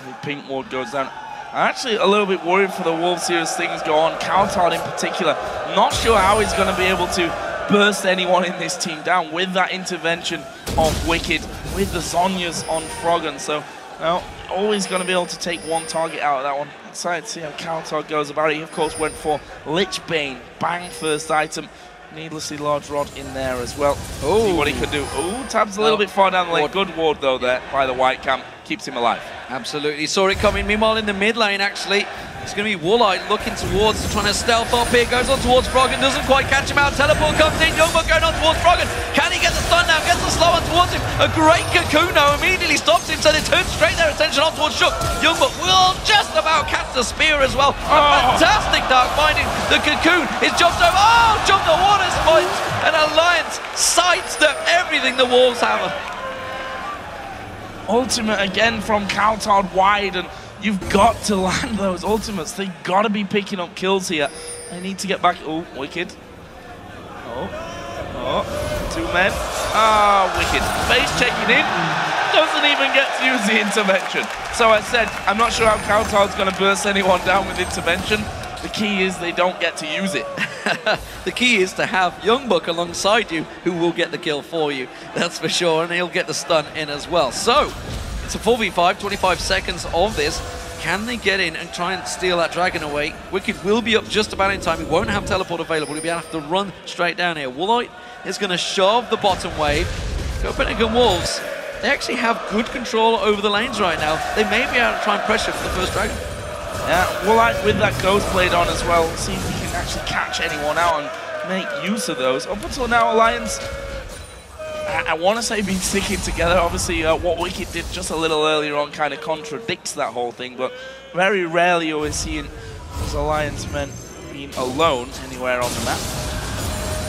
The pink ward goes down. I'm actually a little bit worried for the Wolves here as things go on. Kautan in particular, not sure how he's going to be able to burst anyone in this team down with that intervention of Wicked, with the Zhonyas on Froggen. So, well, always going to be able to take 1 target out of that one. Excited to see how Kautan goes about it. He, of course, went for Lich Bane. Bang, first item. Needlessly large rod in there as well. See what he could do. Oh, Tab's a little bit far down the lane. Good ward, though, there by the white camp. Keeps him alive. Absolutely. Saw it coming. Meanwhile, in the mid lane, actually, It's going to be Woolite looking towards, trying to stealth up here, goes on towards Froggen, doesn't quite catch him out, teleport comes in, Youngbuck going on towards Froggen, can he get the stun now, gets the slow on towards him, a great Cocoon now immediately stops him, so they turn straight their attention on towards Shook. Youngbuck will just about catch the spear as well, a fantastic Dark Binding, the Cocoon is jumped over, jumped the water spikes, and Alliance sidestep everything the Wolves have. Ultimate again from Coulthard wide, and you've got to land those ultimates. They've got to be picking up kills here. They need to get back. Oh, Wicked. Oh, 2 men. Wicked. Base checking in. Doesn't even get to use the intervention. So I said, I'm not sure how Coulthard's going to burst anyone down with intervention. The key is they don't get to use it. The key is to have Youngbuck alongside you who will get the kill for you. That's for sure, and he'll get the stun in as well. So, it's a 4v5, 25 seconds of this. Can they get in and try and steal that dragon away? Wicked will be up just about in time. He won't have teleport available. He'll be able to have to run straight down here. Woolite is going to shove the bottom wave. Copenhagen Wolves, they actually have good control over the lanes right now. They may be able to try and pressure for the first dragon. Yeah, Woolite with that Ghost Blade on as well. See if we can actually catch anyone out and make use of those. Up until now, Alliance, I want to say been sticking together. Obviously, what Wicked did just a little earlier on kind of contradicts that whole thing, but very rarely are we seeing those Alliance men being alone anywhere on the map.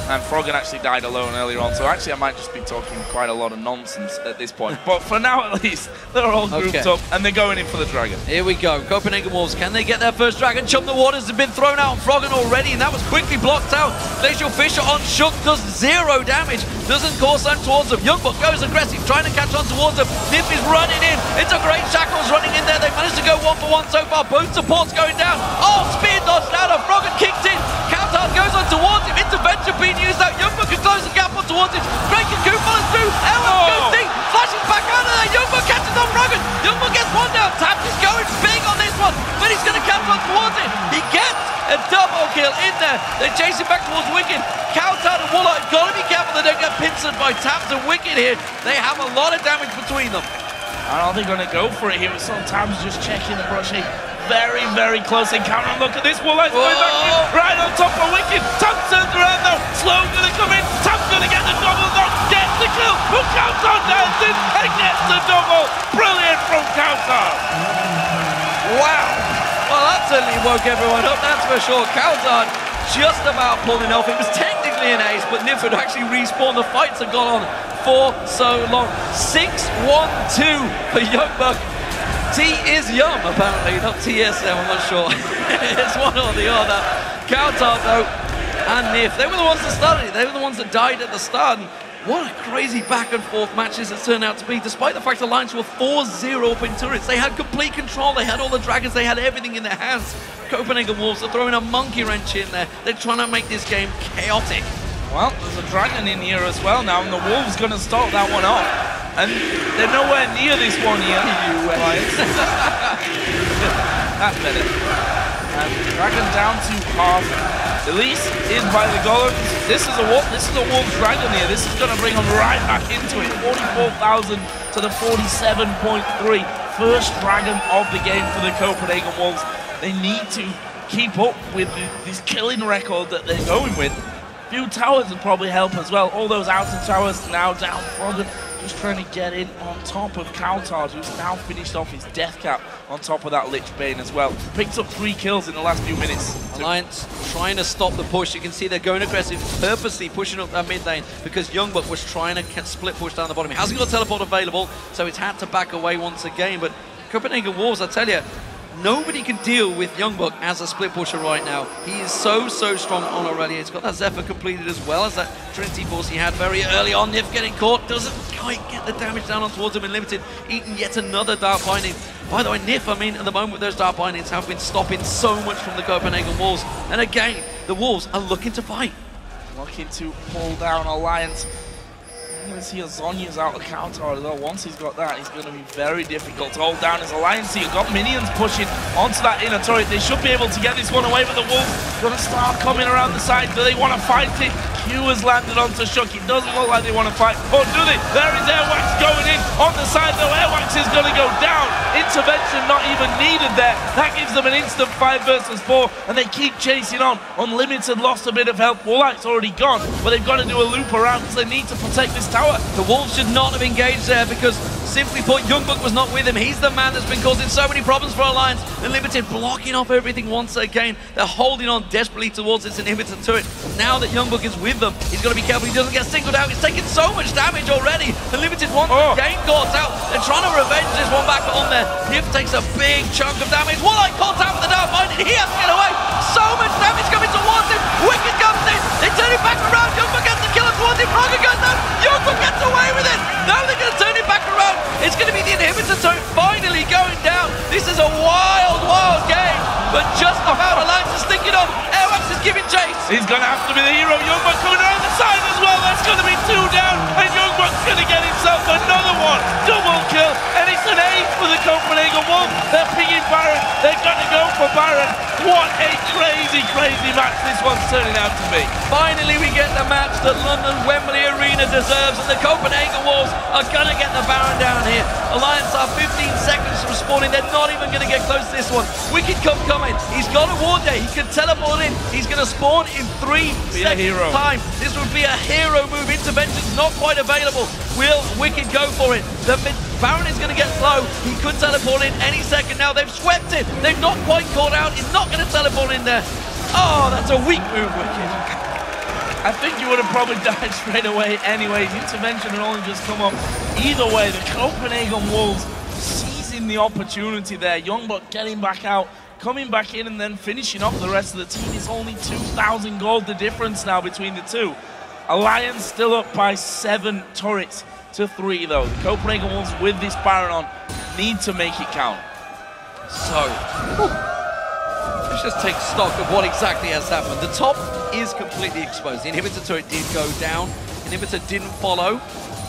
And Froggen actually died alone earlier on, so actually I might just be talking quite a lot of nonsense at this point. But for now, at least, they're all grouped up, and they're going in for the dragon. Here we go. Copenhagen Wolves, can they get their first dragon? Chum the Waters have been thrown out on Froggen already, and that was quickly blocked out. Glacial Fissure on Shook does 0 damage, doesn't cause them towards them. Youngbuck goes aggressive, trying to catch on towards them. Nip is running in. It's a great Shackles running in there. They managed to go 1-for-1 so far. Both supports going down. Spear dodged out of Froggen, kicked in. Coulthard goes on towards him. Intervention being used out. Youngbuck can close the gap on towards him. Great Cocoon follows through. Elwin goes deep. Flashes back out of there. Youngbuck catches on Froggen. Youngbuck gets one down. Tabs is going big on this one, but he's going to catch on towards it. He gets a double kill in there. They chase him back towards Wicked. Coulthard and Woolite got to be careful they don't get pincered by Tabs and Wicked here. They have a lot of damage between them. I don't think they're going to go for it here. Sometimes just checking the brushing. Very, very close encounter. Look at this. Woolite's going back in, right on top of Wicked. Tabs turns around though. Slow's going to come in. Tabs going to get the double knock. Gets the kill. Coulthard dancing and gets the double. Brilliant from Coulthard. Wow. Well, that certainly woke everyone up, that's for sure. Coulthard just about pulling off. It was technically an ace, but Niford actually respawned. The fights have gone on for so long. 6-1-2 for Youngbuck. T is Yum, apparently, not TSM, I'm not sure. It's one or the other. Coulthard, though, and Nif, they were the ones that started it. They were the ones that died at the start. And what a crazy back-and-forth matches it's turned out to be, despite the fact the Lions were 4-0 up in turrets. They had complete control. They had all the dragons. They had everything in their hands. Copenhagen Wolves are throwing a monkey wrench in there. They're trying to make this game chaotic. Well, there's a dragon in here as well now, and the Wolves going to start that one off. And they're nowhere near this one here. That's better. And dragon down to half. Elise in by the golems. This is a Wolves dragon here. This is going to bring them right back into it. 44,000 to the 47.3. First dragon of the game for the Copenhagen Wolves. They need to keep up with this killing record that they're going with. A few towers would probably help as well. All those outer towers now down. Froggen just trying to get in on top of Coulthard, who's now finished off his death cap on top of that Lich Bane as well. Picked up 3 kills in the last few minutes. Alliance trying to stop the push. You can see they're going aggressive, purposely pushing up that mid lane because Youngbuck was trying to split push down the bottom. He hasn't got teleport available, so it's had to back away once again. But Copenhagen Wolves, I tell you, nobody can deal with Youngbuck as a split pusher right now. He is so strong on already. He's got that Zephyr completed as well as that Trinity Force he had very early on. Nif getting caught, doesn't quite get the damage down on towards him in limited. Eating yet another Dark Binding. By the way, Nif, I mean, at the moment those Dark Bindings have been stopping so much from the Copenhagen Wolves. And again, the Wolves are looking to fight. Looking to pull down Alliance. I'm going to see Azonia's out of counter as well. Once he's got that, he's going to be very difficult to hold down his Alliance here. Got minions pushing onto that inner turret. They should be able to get this one away, but the Wolves going to start coming around the side. Do they want to fight it? Q has landed onto Shook. It doesn't look like they want to fight. Oh, do they? There is Airwax going in on the side, though. Airwax is going to go down into intervention not even needed there. That gives them an instant 5 versus 4, and they keep chasing on. Unlimited lost a bit of health. Woolite's already gone, but they've got to do a loop around because they need to protect this tower. The Wolves should not have engaged there because, simply put, Youngbuck was not with him. He's the man that's been causing so many problems for Alliance. Unlimited blocking off everything once again. They're holding on desperately towards this inhibitor turret. Now that Youngbuck is with them, he's got to be careful he doesn't get singled out. He's taking so much damage already. Unlimited once again caught out. They're trying to revenge this one back on there. Nif takes a big chunk of damage. Woolite caught out with the down bind, and he has to get away. So much damage coming towards him. Wicked comes in. They turn it back around. Youngbuck gets the killer towards him. Frogger goes down. Youngbuck gets away with it. Now they're going to turn it back around. It's going to be the inhibitor turret finally going down. This is a wild, wild game. But just about Alliance is sticking on. Airwax is giving chase. He's going to have to be the hero. Youngbuck coming around the side as well. That's going to be 2 down. And Youngbuck's going to get himself another one. Double kill. And it's an 8 for the Copenhagen Wolves. They're pinging Baron. They've got to go for Baron. What a crazy, crazy match this one's turning out to be. Finally, we get the match that London Wembley Arena deserves, and the Copenhagen Wolves are going to get the Baron down here. Alliance are 15 seconds from spawning. They're not even going to get close to this one. Wicked Cup coming. He's got a ward there. He can teleport in. He's going to spawn in 3 seconds time. This would be a hero move. Intervention's not quite available. Will Wicked go for it? The Baron is going to get slow. He could teleport in any second now. They've swept it. They've not quite caught out. He's not going to teleport in there. Oh, that's a weak move, Wicked. I think you would have probably died straight away anyways. Intervention had only just come up. Either way, the Copenhagen Wolves seizing the opportunity there. Youngbuck getting back out, coming back in, and then finishing off the rest of the team. It's only 2,000 gold the difference now between the two. Alliance still up by 7 turrets to 3 though. The Copenhagen Wolves with this Baron on need to make it count. So, let's just take stock of what exactly has happened. The top is completely exposed. The inhibitor turret did go down. The inhibitor didn't follow,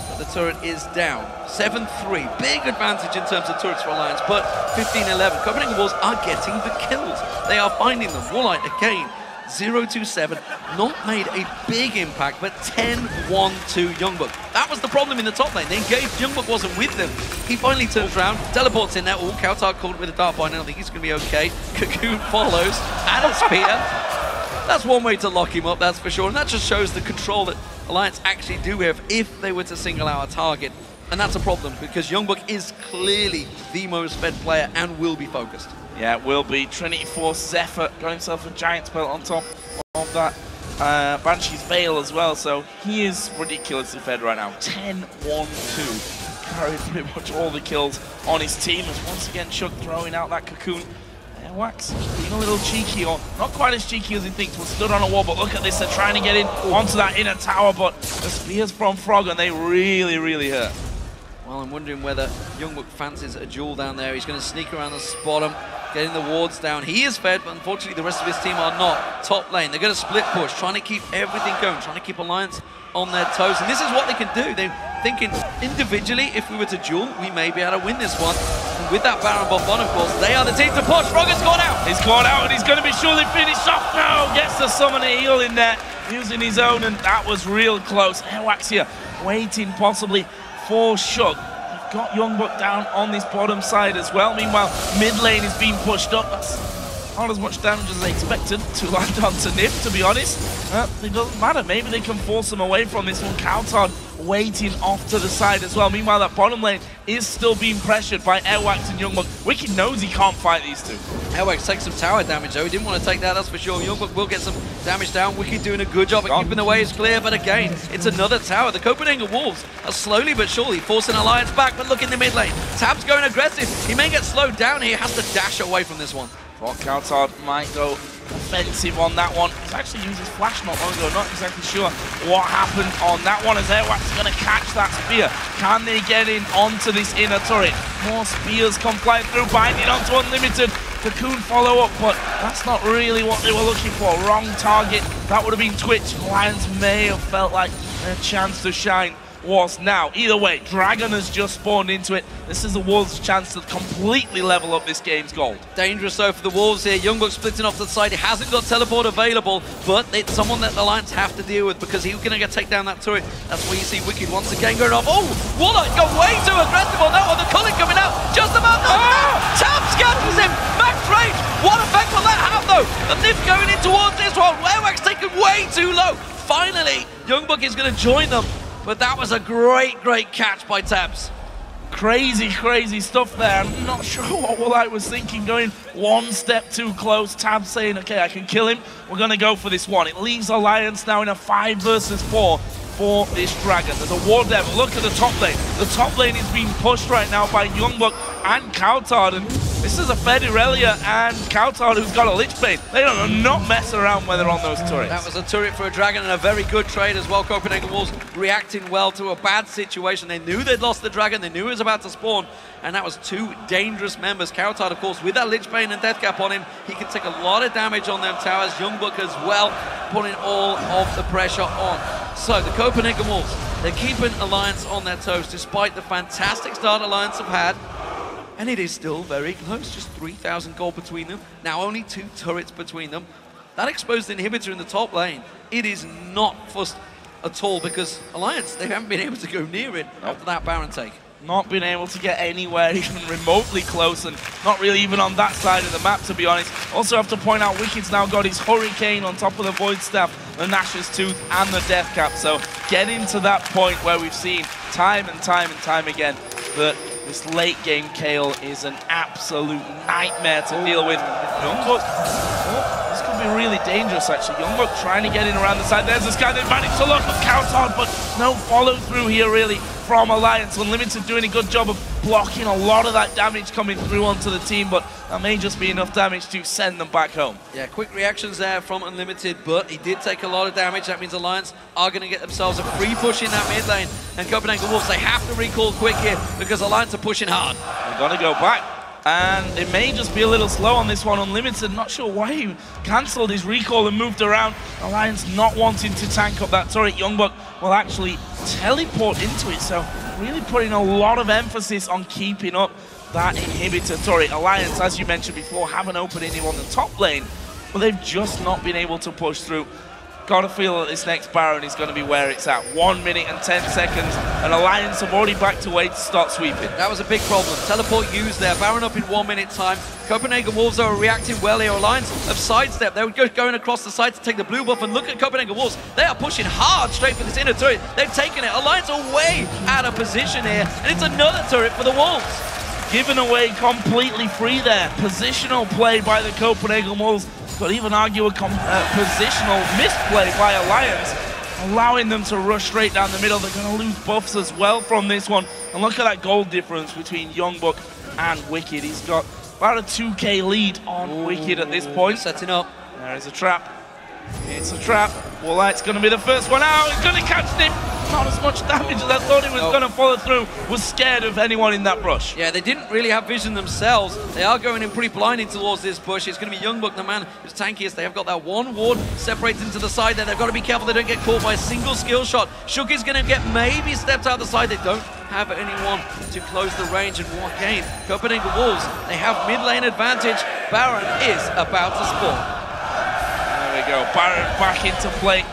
but the turret is down. 7-3, big advantage in terms of turrets for Alliance, but 15-11. Copenhagen Wolves are getting the kills. They are finding them. Woolite again. 0-2-7, not made a big impact, but 10-1-2 Youngbuck. That was the problem in the top lane. They engaged, Youngbuck wasn't with them. He finally turns around, teleports in there. Oh, Kautar caught with a dart bind, and I think he's going to be okay. Cocoon follows, and a spear. That's one way to lock him up, that's for sure. And that just shows the control that Alliance actually do have if they were to single out a target. And that's a problem, because Youngbuck is clearly the most fed player and will be focused. Yeah, it will be. Trinity Force Zephyr got himself a giant spell on top of that. Banshee's Veil as well, so he is ridiculously fed right now. 10-1-2. Carried pretty much all the kills on his team. As once again, Chuck throwing out that cocoon. Wax being a little cheeky, or not quite as cheeky as he thinks. Was stood on a wall, but look at this. They're trying to get in onto that inner tower, but the spears from Frog, and they really, really hurt. Well, I'm wondering whether Youngbuck fancies a duel down there. He's going to sneak around the bottom, getting the wards down. He is fed, but unfortunately the rest of his team are not. Top lane, they're going to split push, trying to keep everything going, trying to keep Alliance on their toes. And this is what they can do. They're thinking individually, if we were to duel, we may be able to win this one. And with that Baron buff on, of course, they are the team to push. Frogger's gone out. He's gone out, and he's going to be surely finished off now. Gets the summoner heal in there, using his own, and that was real close. Airwax here, waiting possibly for Shug. Got Youngbuck down on this bottom side as well. Meanwhile, mid lane is being pushed up. That's not as much damage as they expected to land onto Nif, to be honest. It doesn't matter. Maybe they can force them away from this one. Kautar waiting off to the side as well. Meanwhile, that bottom lane is still being pressured by Airwax and Youngbuck. Wicked knows he can't fight these two. Airwax takes some tower damage though. He didn't want to take that, that's for sure. Youngbuck will get some damage down. Wicked doing a good job at keeping the waves clear, but again, it's another tower. The Copenhagen Wolves are slowly but surely forcing Alliance back, but look in the mid lane. Tab's going aggressive. He may get slowed down here. He has to dash away from this one. Thought Kautar might go offensive on that one. He's actually used his flash not long ago. Not exactly sure what happened on that one, as Airwax is going to catch that spear. Can they get in onto this inner turret? More spears come flying through, binding onto Unlimited. Cocoon follow up, but that's not really what they were looking for. Wrong target. That would have been Twitch. Lions may have felt like their chance to shine was now. Either way, Dragon has just spawned into it. This is the Wolves' chance to completely level up this game's gold. Dangerous though for the Wolves here. Youngbuck splitting off to the side. He hasn't got teleport available, but it's someone that the Alliance have to deal with because he's going to take down that turret. That's where you see Wicked once again going off. Oh, Woolite got way too aggressive on that one. The culling coming out just about. going in towards this one. Airwax taken way too low. Finally, Youngbuck is going to join them. But that was a great, great catch by Tabs. Crazy, crazy stuff there. I'm not sure what Woolite was thinking, going one step too close. Tabs saying, okay, I can kill him. We're going to go for this one. It leaves Alliance now in a 5 versus 4 for this Dragon. There's a War Devil. Look at the top lane. The top lane is being pushed right now by Youngbuck and Coutard. And this is a Fed Irelia and Coutard who's got a Lich Bane. They don't not mess around when they're on those turrets. That was a turret for a Dragon and a very good trade as well. Copenhagen Wolves reacting well to a bad situation. They knew they'd lost the Dragon. They knew it was about to spawn. And that was 2 dangerous members. Coutard, of course, with that Lich Bane and Death Cap on him, he can take a lot of damage on them towers. Youngbuck as well, putting all of the pressure on. So the Copenhagen Wolves, they're keeping Alliance on their toes despite the fantastic start Alliance have had. And it is still very close, just 3,000 gold between them. Now only 2 turrets between them. That exposed inhibitor in the top lane, it is not fussed at all because Alliance, they haven't been able to go near it after that Baron take. Not been able to get anywhere even remotely close, and not really even on that side of the map, to be honest. Also have to point out, Wicked's now got his Hurricane on top of the Void Staff, the Nash's Tooth, and the Death Cap. So getting to that point where we've seen time and time again that this late game Kayle is an absolute nightmare to deal with. Youngbuck, this could be really dangerous actually. Youngbuck trying to get in around the side. There's this guy that managed to look at Coutard, but no follow through here really from Alliance. Unlimited doing a good job of blocking a lot of that damage coming through onto the team, but that may just be enough damage to send them back home. Yeah, quick reactions there from Unlimited, but he did take a lot of damage. That means Alliance are going to get themselves a free push in that mid lane. And Copenhagen Wolves, they have to recall quick here because Alliance are pushing hard. They're going to go back. And it may just be a little slow on this one. Unlimited, not sure why he cancelled his recall and moved around. Alliance not wanting to tank up that turret. Youngbuck will actually teleport into it, so really putting a lot of emphasis on keeping up that inhibitor turret. Alliance, as you mentioned before, have an opening on the top lane, but they've just not been able to push through. Got to feel that this next Baron is going to be where it's at. 1 minute and 10 seconds, and Alliance have already backed away to start sweeping. That was a big problem. Teleport used there. Baron up in 1 minute time. Copenhagen Wolves are reacting well here. Alliance have sidestepped. They were going across the side to take the blue buff, and look at Copenhagen Wolves. They are pushing hard straight for this inner turret. They've taken it. Alliance are way out of position here, and it's another turret for the Wolves. Given away completely free there. Positional play by the Copenhagen Wolves. Could even argue a positional misplay by Alliance, allowing them to rush straight down the middle. They're going to lose buffs as well from this one. And look at that gold difference between Youngbuck and Wicked. He's got about a 2k lead on Wicked at this point. Setting up. There is a trap. It's a trap. Woolite's going to be the first one out. He's going to catch him. Not as much damage as I thought he was going to follow through. Was scared of anyone in that brush. Yeah, they didn't really have vision themselves. They are going in pretty blinding towards this bush. It's going to be Youngbuck, the man who's tankiest. They have got that one ward separating to the side there. They've got to be careful they don't get caught by a single skill shot. Shook is going to get maybe stepped out the side. They don't have anyone to close the range. And what game? Copenhagen Wolves, they have mid lane advantage. Baron is about to spawn. There we go. Baron back into play.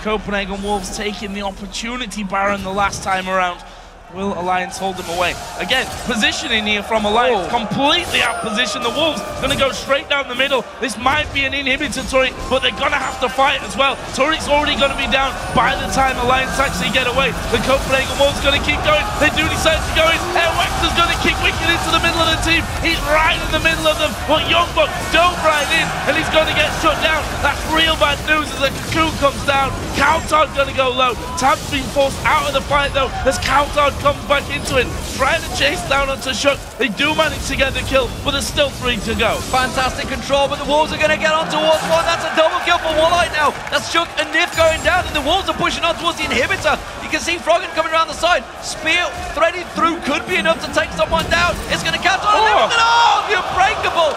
Copenhagen Wolves taking the opportunity Baron the last time around. Will Alliance hold them away? Again, positioning here from Alliance, completely out position. The Wolves going to go straight down the middle. This might be an inhibitor turret, but they're going to have to fight as well. Turret's already going to be down by the time Alliance actually get away. The Copenhagen Wolves going to keep going. They do decide to go in. Airwax is going to kick Wicked into the middle of the team. He's right in the middle of them, but Youngbuck dove right in, and he's going to get shut down. That's real bad news as the Cocoon comes down. Coutard going to go low. Tab's being forced out of the fight though, as Coutard comes back into it, trying to chase down onto Shook. They do manage to get the kill, but there's still 3 to go. Fantastic control, but the Wolves are going to get on towards one. That's a double kill for Woolite now. That's Shook and Nif going down, and the Wolves are pushing on towards the inhibitor. You can see Froggen coming around the side. Spear threaded through could be enough to take someone down. It's going to catch on. Oh, the Unbreakable.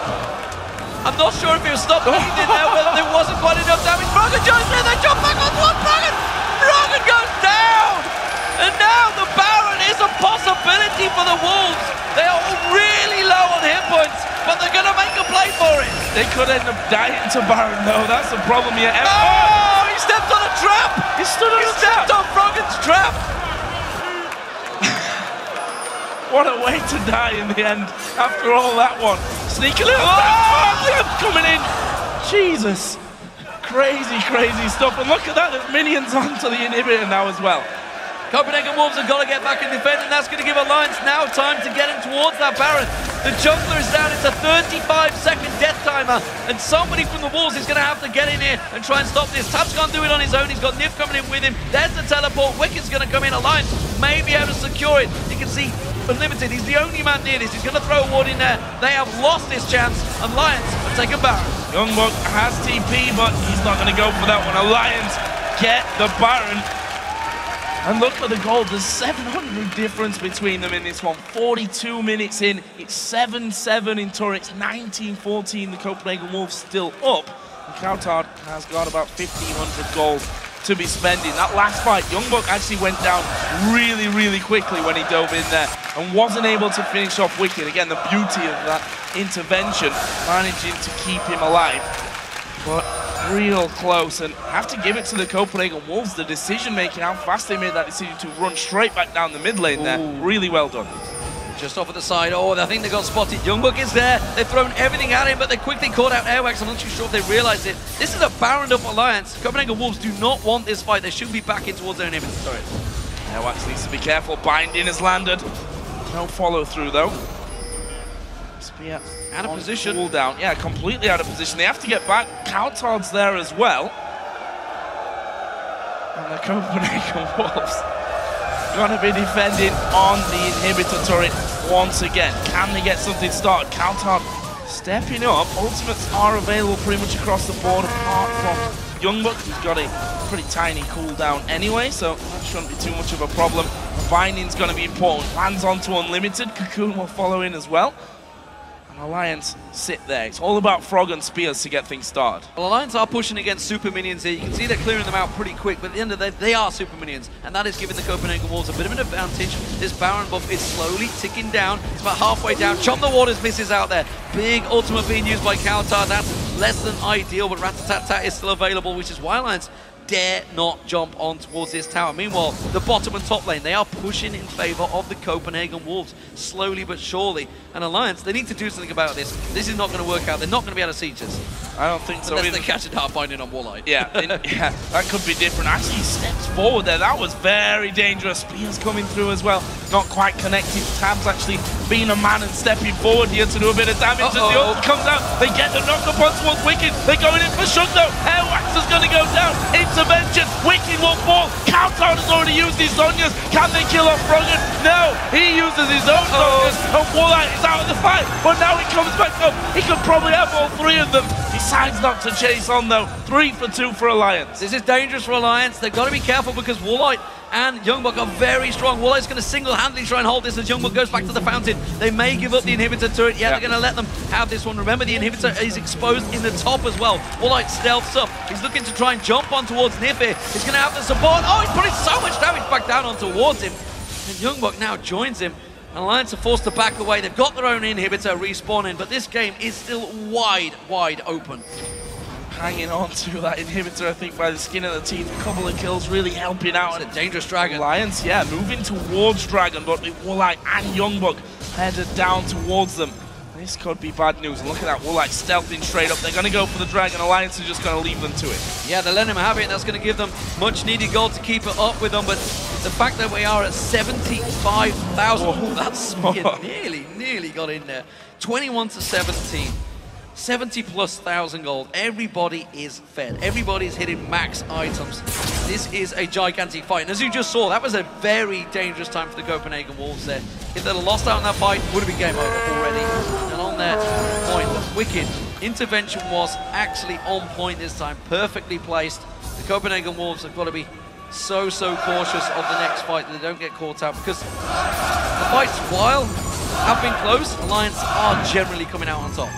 I'm not sure if he was stopped bleeding there, but there wasn't quite enough damage. Froggen jumps in, they jump back on towards Froggen. Froggen goes down. And now the Baron is a possibility for the Wolves. They are really low on hit points, but they're going to make a play for it. They could end up dying to Baron though. That's the problem here. Oh, he stepped on a trap. He stood on a trap. Stepped on Froggen's trap. What a way to die in the end after all that one. Sneaky little coming in. Jesus. Crazy, crazy stuff. And look at that, there's minions onto the inhibitor now as well. Copenhagen Wolves have got to get back and defend, and that's going to give Alliance now time to get him towards that Baron. The jungler is down, it's a 35-second death timer, and somebody from the Wolves is going to have to get in here and try and stop this. Tabs can't do it on his own, he's got Nif coming in with him. There's the teleport, Wicked's going to come in, Alliance may be able to secure it. You can see Unlimited, he's the only man near this, he's going to throw a ward in there. They have lost this chance, Alliance have taken Baron. Youngbuck has TP, but he's not going to go for that one. Alliance get the Baron. And look at the goal, there's 700 difference between them in this one. 42 minutes in, it's 7-7 in turrets, 19-14, the Copenhagen Wolves still up. And Coutard has got about 1,500 gold to be spending. That last fight, Youngbuck actually went down really, really quickly when he dove in there and wasn't able to finish off Wicked. Again, the beauty of that intervention, managing to keep him alive. But real close, and have to give it to the Copenhagen Wolves, the decision making, how fast they made that decision to run straight back down the mid lane there. Really well done. Just off at the side, I think they got spotted. Youngbuck is there, they've thrown everything at him, but they quickly caught out Airwax. I'm not too sure if they realized it. This is a Baron up Alliance. Copenhagen Wolves do not want this fight, they should be backing towards their inhibitor turret. Airwax needs to be careful, binding has landed. No follow through though. Spear out of position. Cool down. Yeah, completely out of position. They have to get back. Coutard's there as well. And the Copenhagen Wolves going to be defending on the inhibitor turret once again. Can they get something started? Coutard stepping up. Ultimates are available pretty much across the board apart from Youngbuck, who's got a pretty tiny cooldown anyway, so that shouldn't be too much of a problem. The binding's going to be important. Lands onto Unlimited. Cocoon will follow in as well. Alliance sit there. It's all about Frog and Spears to get things started. Well, Alliance are pushing against super minions here. You can see they're clearing them out pretty quick, but at the end of the day, they are super minions, and that is giving the Copenhagen Wolves a bit of an advantage. This Baron buff is slowly ticking down. It's about halfway down. Chomp the Waters misses out there. Big ultimate being used by Coutard. That's less than ideal, but Rat-a-tat-tat is still available, which is why Alliance dare not jump on towards this tower. Meanwhile, the bottom and top lane, they are pushing in favor of the Copenhagen Wolves, slowly but surely. And Alliance, they need to do something about this. This is not going to work out. They're not going to be able to siege us. I don't think so. Unless they catch a dart binding on Walleye. Yeah, yeah, that could be different. Actually, he steps forward there. That was very dangerous. Spears coming through as well. Not quite connected. Tabs actually being a man and stepping forward here to do a bit of damage. As the ult comes out, they get the knock up on towards Wicked. They're going in for Shug though. Airwax is going to go down. Intervention. Wicked will fall. Coutard has already used his Zhonya's. Can they kill off Froggen? No. He uses his own Zhonya's. And Walleye is out of the fight. But now he comes back up. He could probably have all three of them. Decides not to chase on though. 3 for 2 for Alliance. This is dangerous for Alliance. They've got to be careful because Walleye and Youngbuck are very strong. Walleye's going to single-handedly try and hold this as Youngbuck goes back to the fountain. They may give up the inhibitor turret. Yeah, they're going to let them have this one. Remember, the inhibitor is exposed in the top as well. Walleye stealths up. He's looking to try and jump on towards Nifir. He's going to have the support. Oh, he's putting so much damage back down on towards him. And Youngbuck now joins him. Alliance are forced to back away. They've got their own inhibitor respawning, but this game is still wide, wide open. Hanging on to that inhibitor, I think, by the skin of the teeth. A couple of kills really helping out. It's a dangerous Dragon. Alliance, yeah, moving towards Dragon, but with Walleye and Youngbuck headed down towards them. This could be bad news. And look at that, Walleye stealthing straight up. They're going to go for the Dragon. Alliance is just going to leave them to it. Yeah, they're letting him have it, and that's going to give them much needed gold to keep it up with them. But the fact that we are at 75,000, that's nearly got in there. 21 to 17. 70,000+ gold. Everybody is fed. Everybody's hitting max items. This is a gigantic fight. And as you just saw, that was a very dangerous time for the Copenhagen Wolves there. If they'd have lost out in that fight, it would have been game over already. And on that point, the Wicked intervention was actually on point this time. Perfectly placed. The Copenhagen Wolves have got to be so cautious of the next fight that they don't get caught out, because the fights, while have been close, Alliance are generally coming out on top.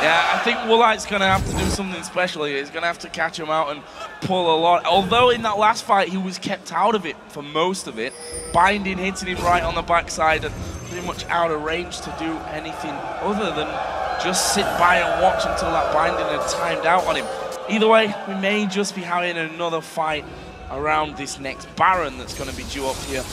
Yeah, I think Walleye's going to have to do something special here. He's going to have to catch him out and pull a lot. Although in that last fight, he was kept out of it for most of it. Binding hitting him right on the backside and pretty much out of range to do anything other than just sit by and watch until that binding had timed out on him. Either way, we may just be having another fight around this next Baron that's going to be due up here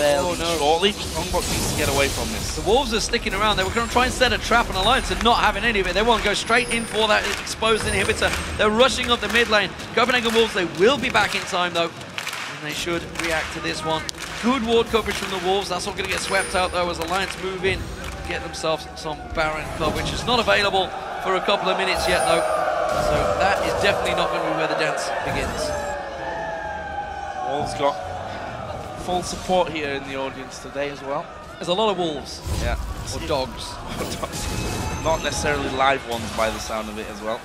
fairly shortly. Youngblood needs to get away from this. The Wolves are sticking around. They were going to try and set a trap on Alliance and not having any of it. They want to go straight in for that exposed inhibitor. They're rushing up the mid lane. Copenhagen Wolves, they will be back in time though. And they should react to this one. Good ward coverage from the Wolves. That's all going to get swept out though as Alliance move in. Get themselves some Baron coverage. It's not available for a couple of minutes yet though. So that is definitely not going to be where the dance begins. Wolves got full support here in the audience today as well. There's a lot of wolves. Yeah. Or dogs. Not necessarily live ones by the sound of it as well.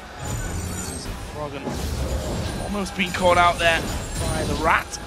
Froggen almost being caught out there by the rat.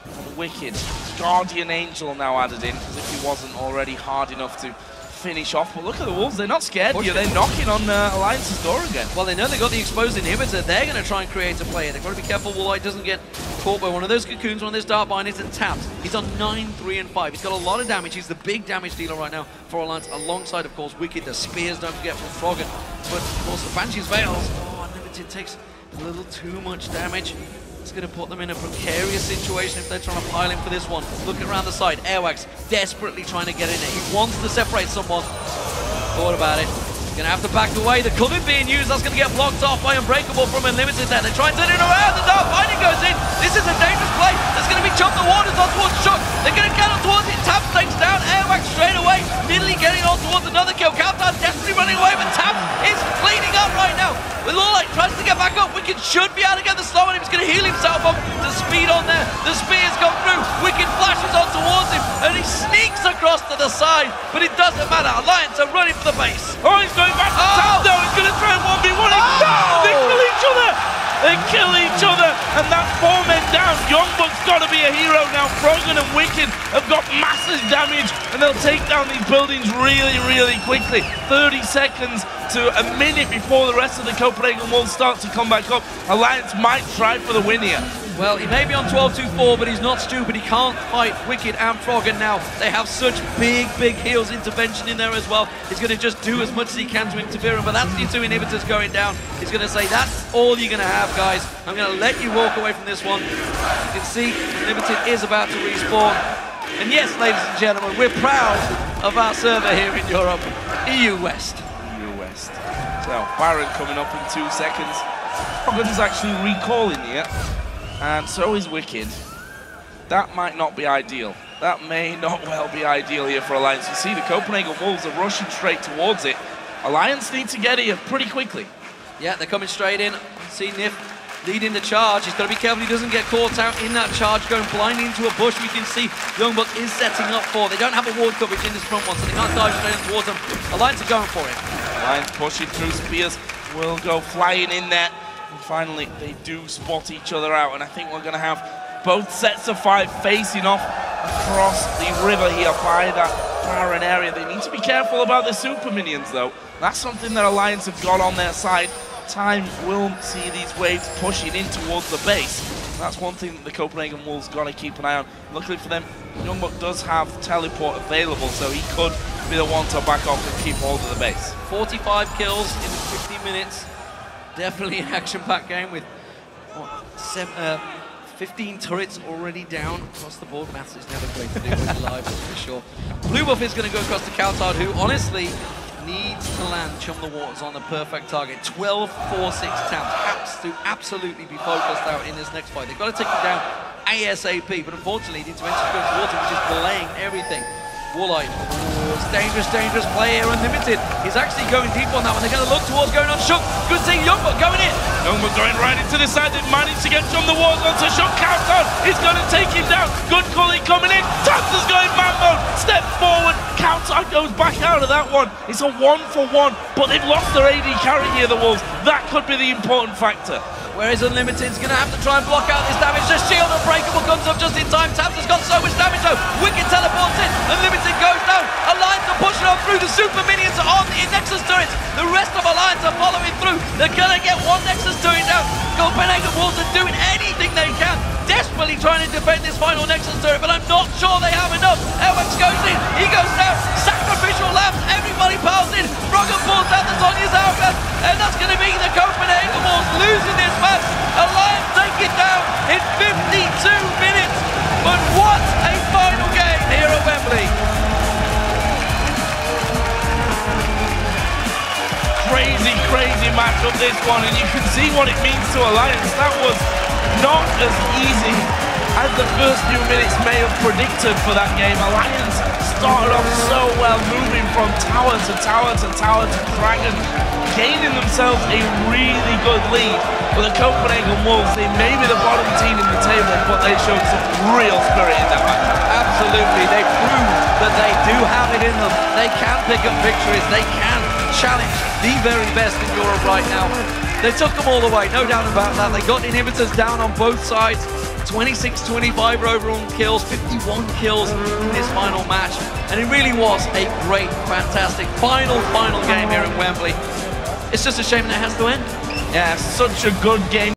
And the Wicked. Guardian Angel now added in, as if he wasn't already hard enough to finish off. But look at the Wolves, they're not scared here. They're knocking on Alliance's door again. Well, they know they got the exposed inhibitor. They're going to try and create a play. They've got to be careful Woolite doesn't get caught by one of those cocoons, one of those dark bindings, and tapped. He's on 9, 3, and 5. He's got a lot of damage. He's the big damage dealer right now for Alliance, alongside, of course, Wicked. The spears, don't forget, from Froggen. But, of course, the Banshee's Veils. Oh, Unlimited takes a little too much damage. It's going to put them in a precarious situation if they're trying to pile in for this one. Looking around the side, Airwax desperately trying to get in there. He wants to separate someone. Thought about it. Gonna have to back away. The cover being used, that's gonna get blocked off by Unbreakable from Unlimited there. They try and turn it around. The dark binding goes in. This is a dangerous play. There's gonna be chunk of waters on towards Shook. They're gonna get on towards it. Tap takes down. Airwax straight away. Nearly getting on towards another kill. Countdown desperately running away, but Tap is cleaning up right now. With Lawlight tries to get back up. Wicked should be able to get the slow on him. He's gonna heal himself up. The speed on there. The spears go through. Wicked flashes on towards him, and he sneaks across to the side. But it doesn't matter. Alliance are running for the base. Oh, he's going back to Tap now. He's going to try and 1v1 him. They kill each other. They kill each other, and that's 4 men down. Youngblood's got to be a hero now. Froggen and Wicked have got massive damage, and they'll take down these buildings really, really quickly. 30 seconds to a minute before the rest of the Copenhagen Wolves start to come back up. Alliance might try for the win here. Well, he may be on 12-2-4, but he's not stupid. He can't fight Wicked and Froggen now. They have such big heals intervention in there as well. He's going to just do as much as he can to interfere, but that's the 2 inhibitors going down. He's going to say, that's all you're going to have, guys. I'm going to let you walk away from this one. You can see Limited is about to respawn. And yes, ladies and gentlemen, we're proud of our server here in Europe, EU West. EU West. So, Baron coming up in 2 seconds. Froggen's actually recalling here. And so is Wicked. That might not be ideal. That may not well be ideal here for Alliance. You see the Copenhagen Wolves are rushing straight towards it. Alliance need to get here pretty quickly. Yeah, they're coming straight in. See Nif leading the charge. He's got to be careful he doesn't get caught out in that charge, going blind into a bush. We can see Youngblood is setting up for. They don't have a ward coverage in this front one, so they can't dive straight towards them. Alliance are going for it. Alliance pushing through. Spears will go flying in there. And finally, they do spot each other out, and I think we're going to have both sets of 5 facing off across the river here by that Baron area. They need to be careful about the super minions, though. That's something that Alliance have got on their side. Time will see these waves pushing in towards the base. That's one thing that the Copenhagen Wolves got to keep an eye on. Luckily for them, Youngblood does have teleport available, so he could be the one to back off and keep hold of the base. 45 kills in 50 minutes. Definitely an action-packed game with what, 15 turrets already down across the board. Maths is never great to do when you're live, that's for sure. Blue buff is going to go across to Coutard, who honestly needs to land Chum the Waters on the perfect target. 12-4-6 Tams. Has to absolutely be focused out in this next fight. They've got to take him down ASAP, but unfortunately the intervention goes towards him, which is delaying everything. Woolite, it's dangerous play here, Unlimited. He's actually going deep on that one. They're going to look towards going on Shook. Good seeing Youngblood going in. Youngblood going right into the side. They managed to get Chum the Waters onto Shook. Countdown. He's going to take him down. Good Cully coming in. Tams going man mode. Step forward. Countdown goes back out of that one. It's a 1-for-1, but they've lost their AD carry here, the Wolves. That could be the important factor. Whereas Unlimited's going to have to try and block out this damage. The shield Unbreakable comes up just in time. Tams has got so much damage though. Wicked teleports in. Unlimited goes down. Alliance are pushing on through. The super minions are on the Nexus turrets. The rest of Alliance are following through. They're going to get one Nexus turret down. Copenhagen Wolves are doing anything they can. Desperately trying to defend this final Nexus turret, but I'm not sure they have enough. Elwex goes in. He goes down. Sacrificial lamps. Everybody piles in. Froggen pulls out the Sonya's hourglass. And that's going to be the Copenhagen Wolves losing this match. Alliance take it down in 52 minutes. But what a final game. crazy, crazy matchup, this one, and you can see what it means to Alliance. That was not as easy as the first few minutes may have predicted for that game. Alliance started off so well, moving from tower to tower to tower to Dragon, gaining themselves a really good lead. But the Copenhagen Wolves, they may be the bottom team in the table, but they showed some real spirit in that match. Absolutely, they proved that they do have it in them. They can pick up victories, they can challenge the very best in Europe right now. They took them all the way, no doubt about that. They got inhibitors down on both sides. 26-25 overall kills, 51 kills in this final match. And it really was a great, fantastic final game here in Wembley. It's just a shame that it has to end. Yeah, such a good game.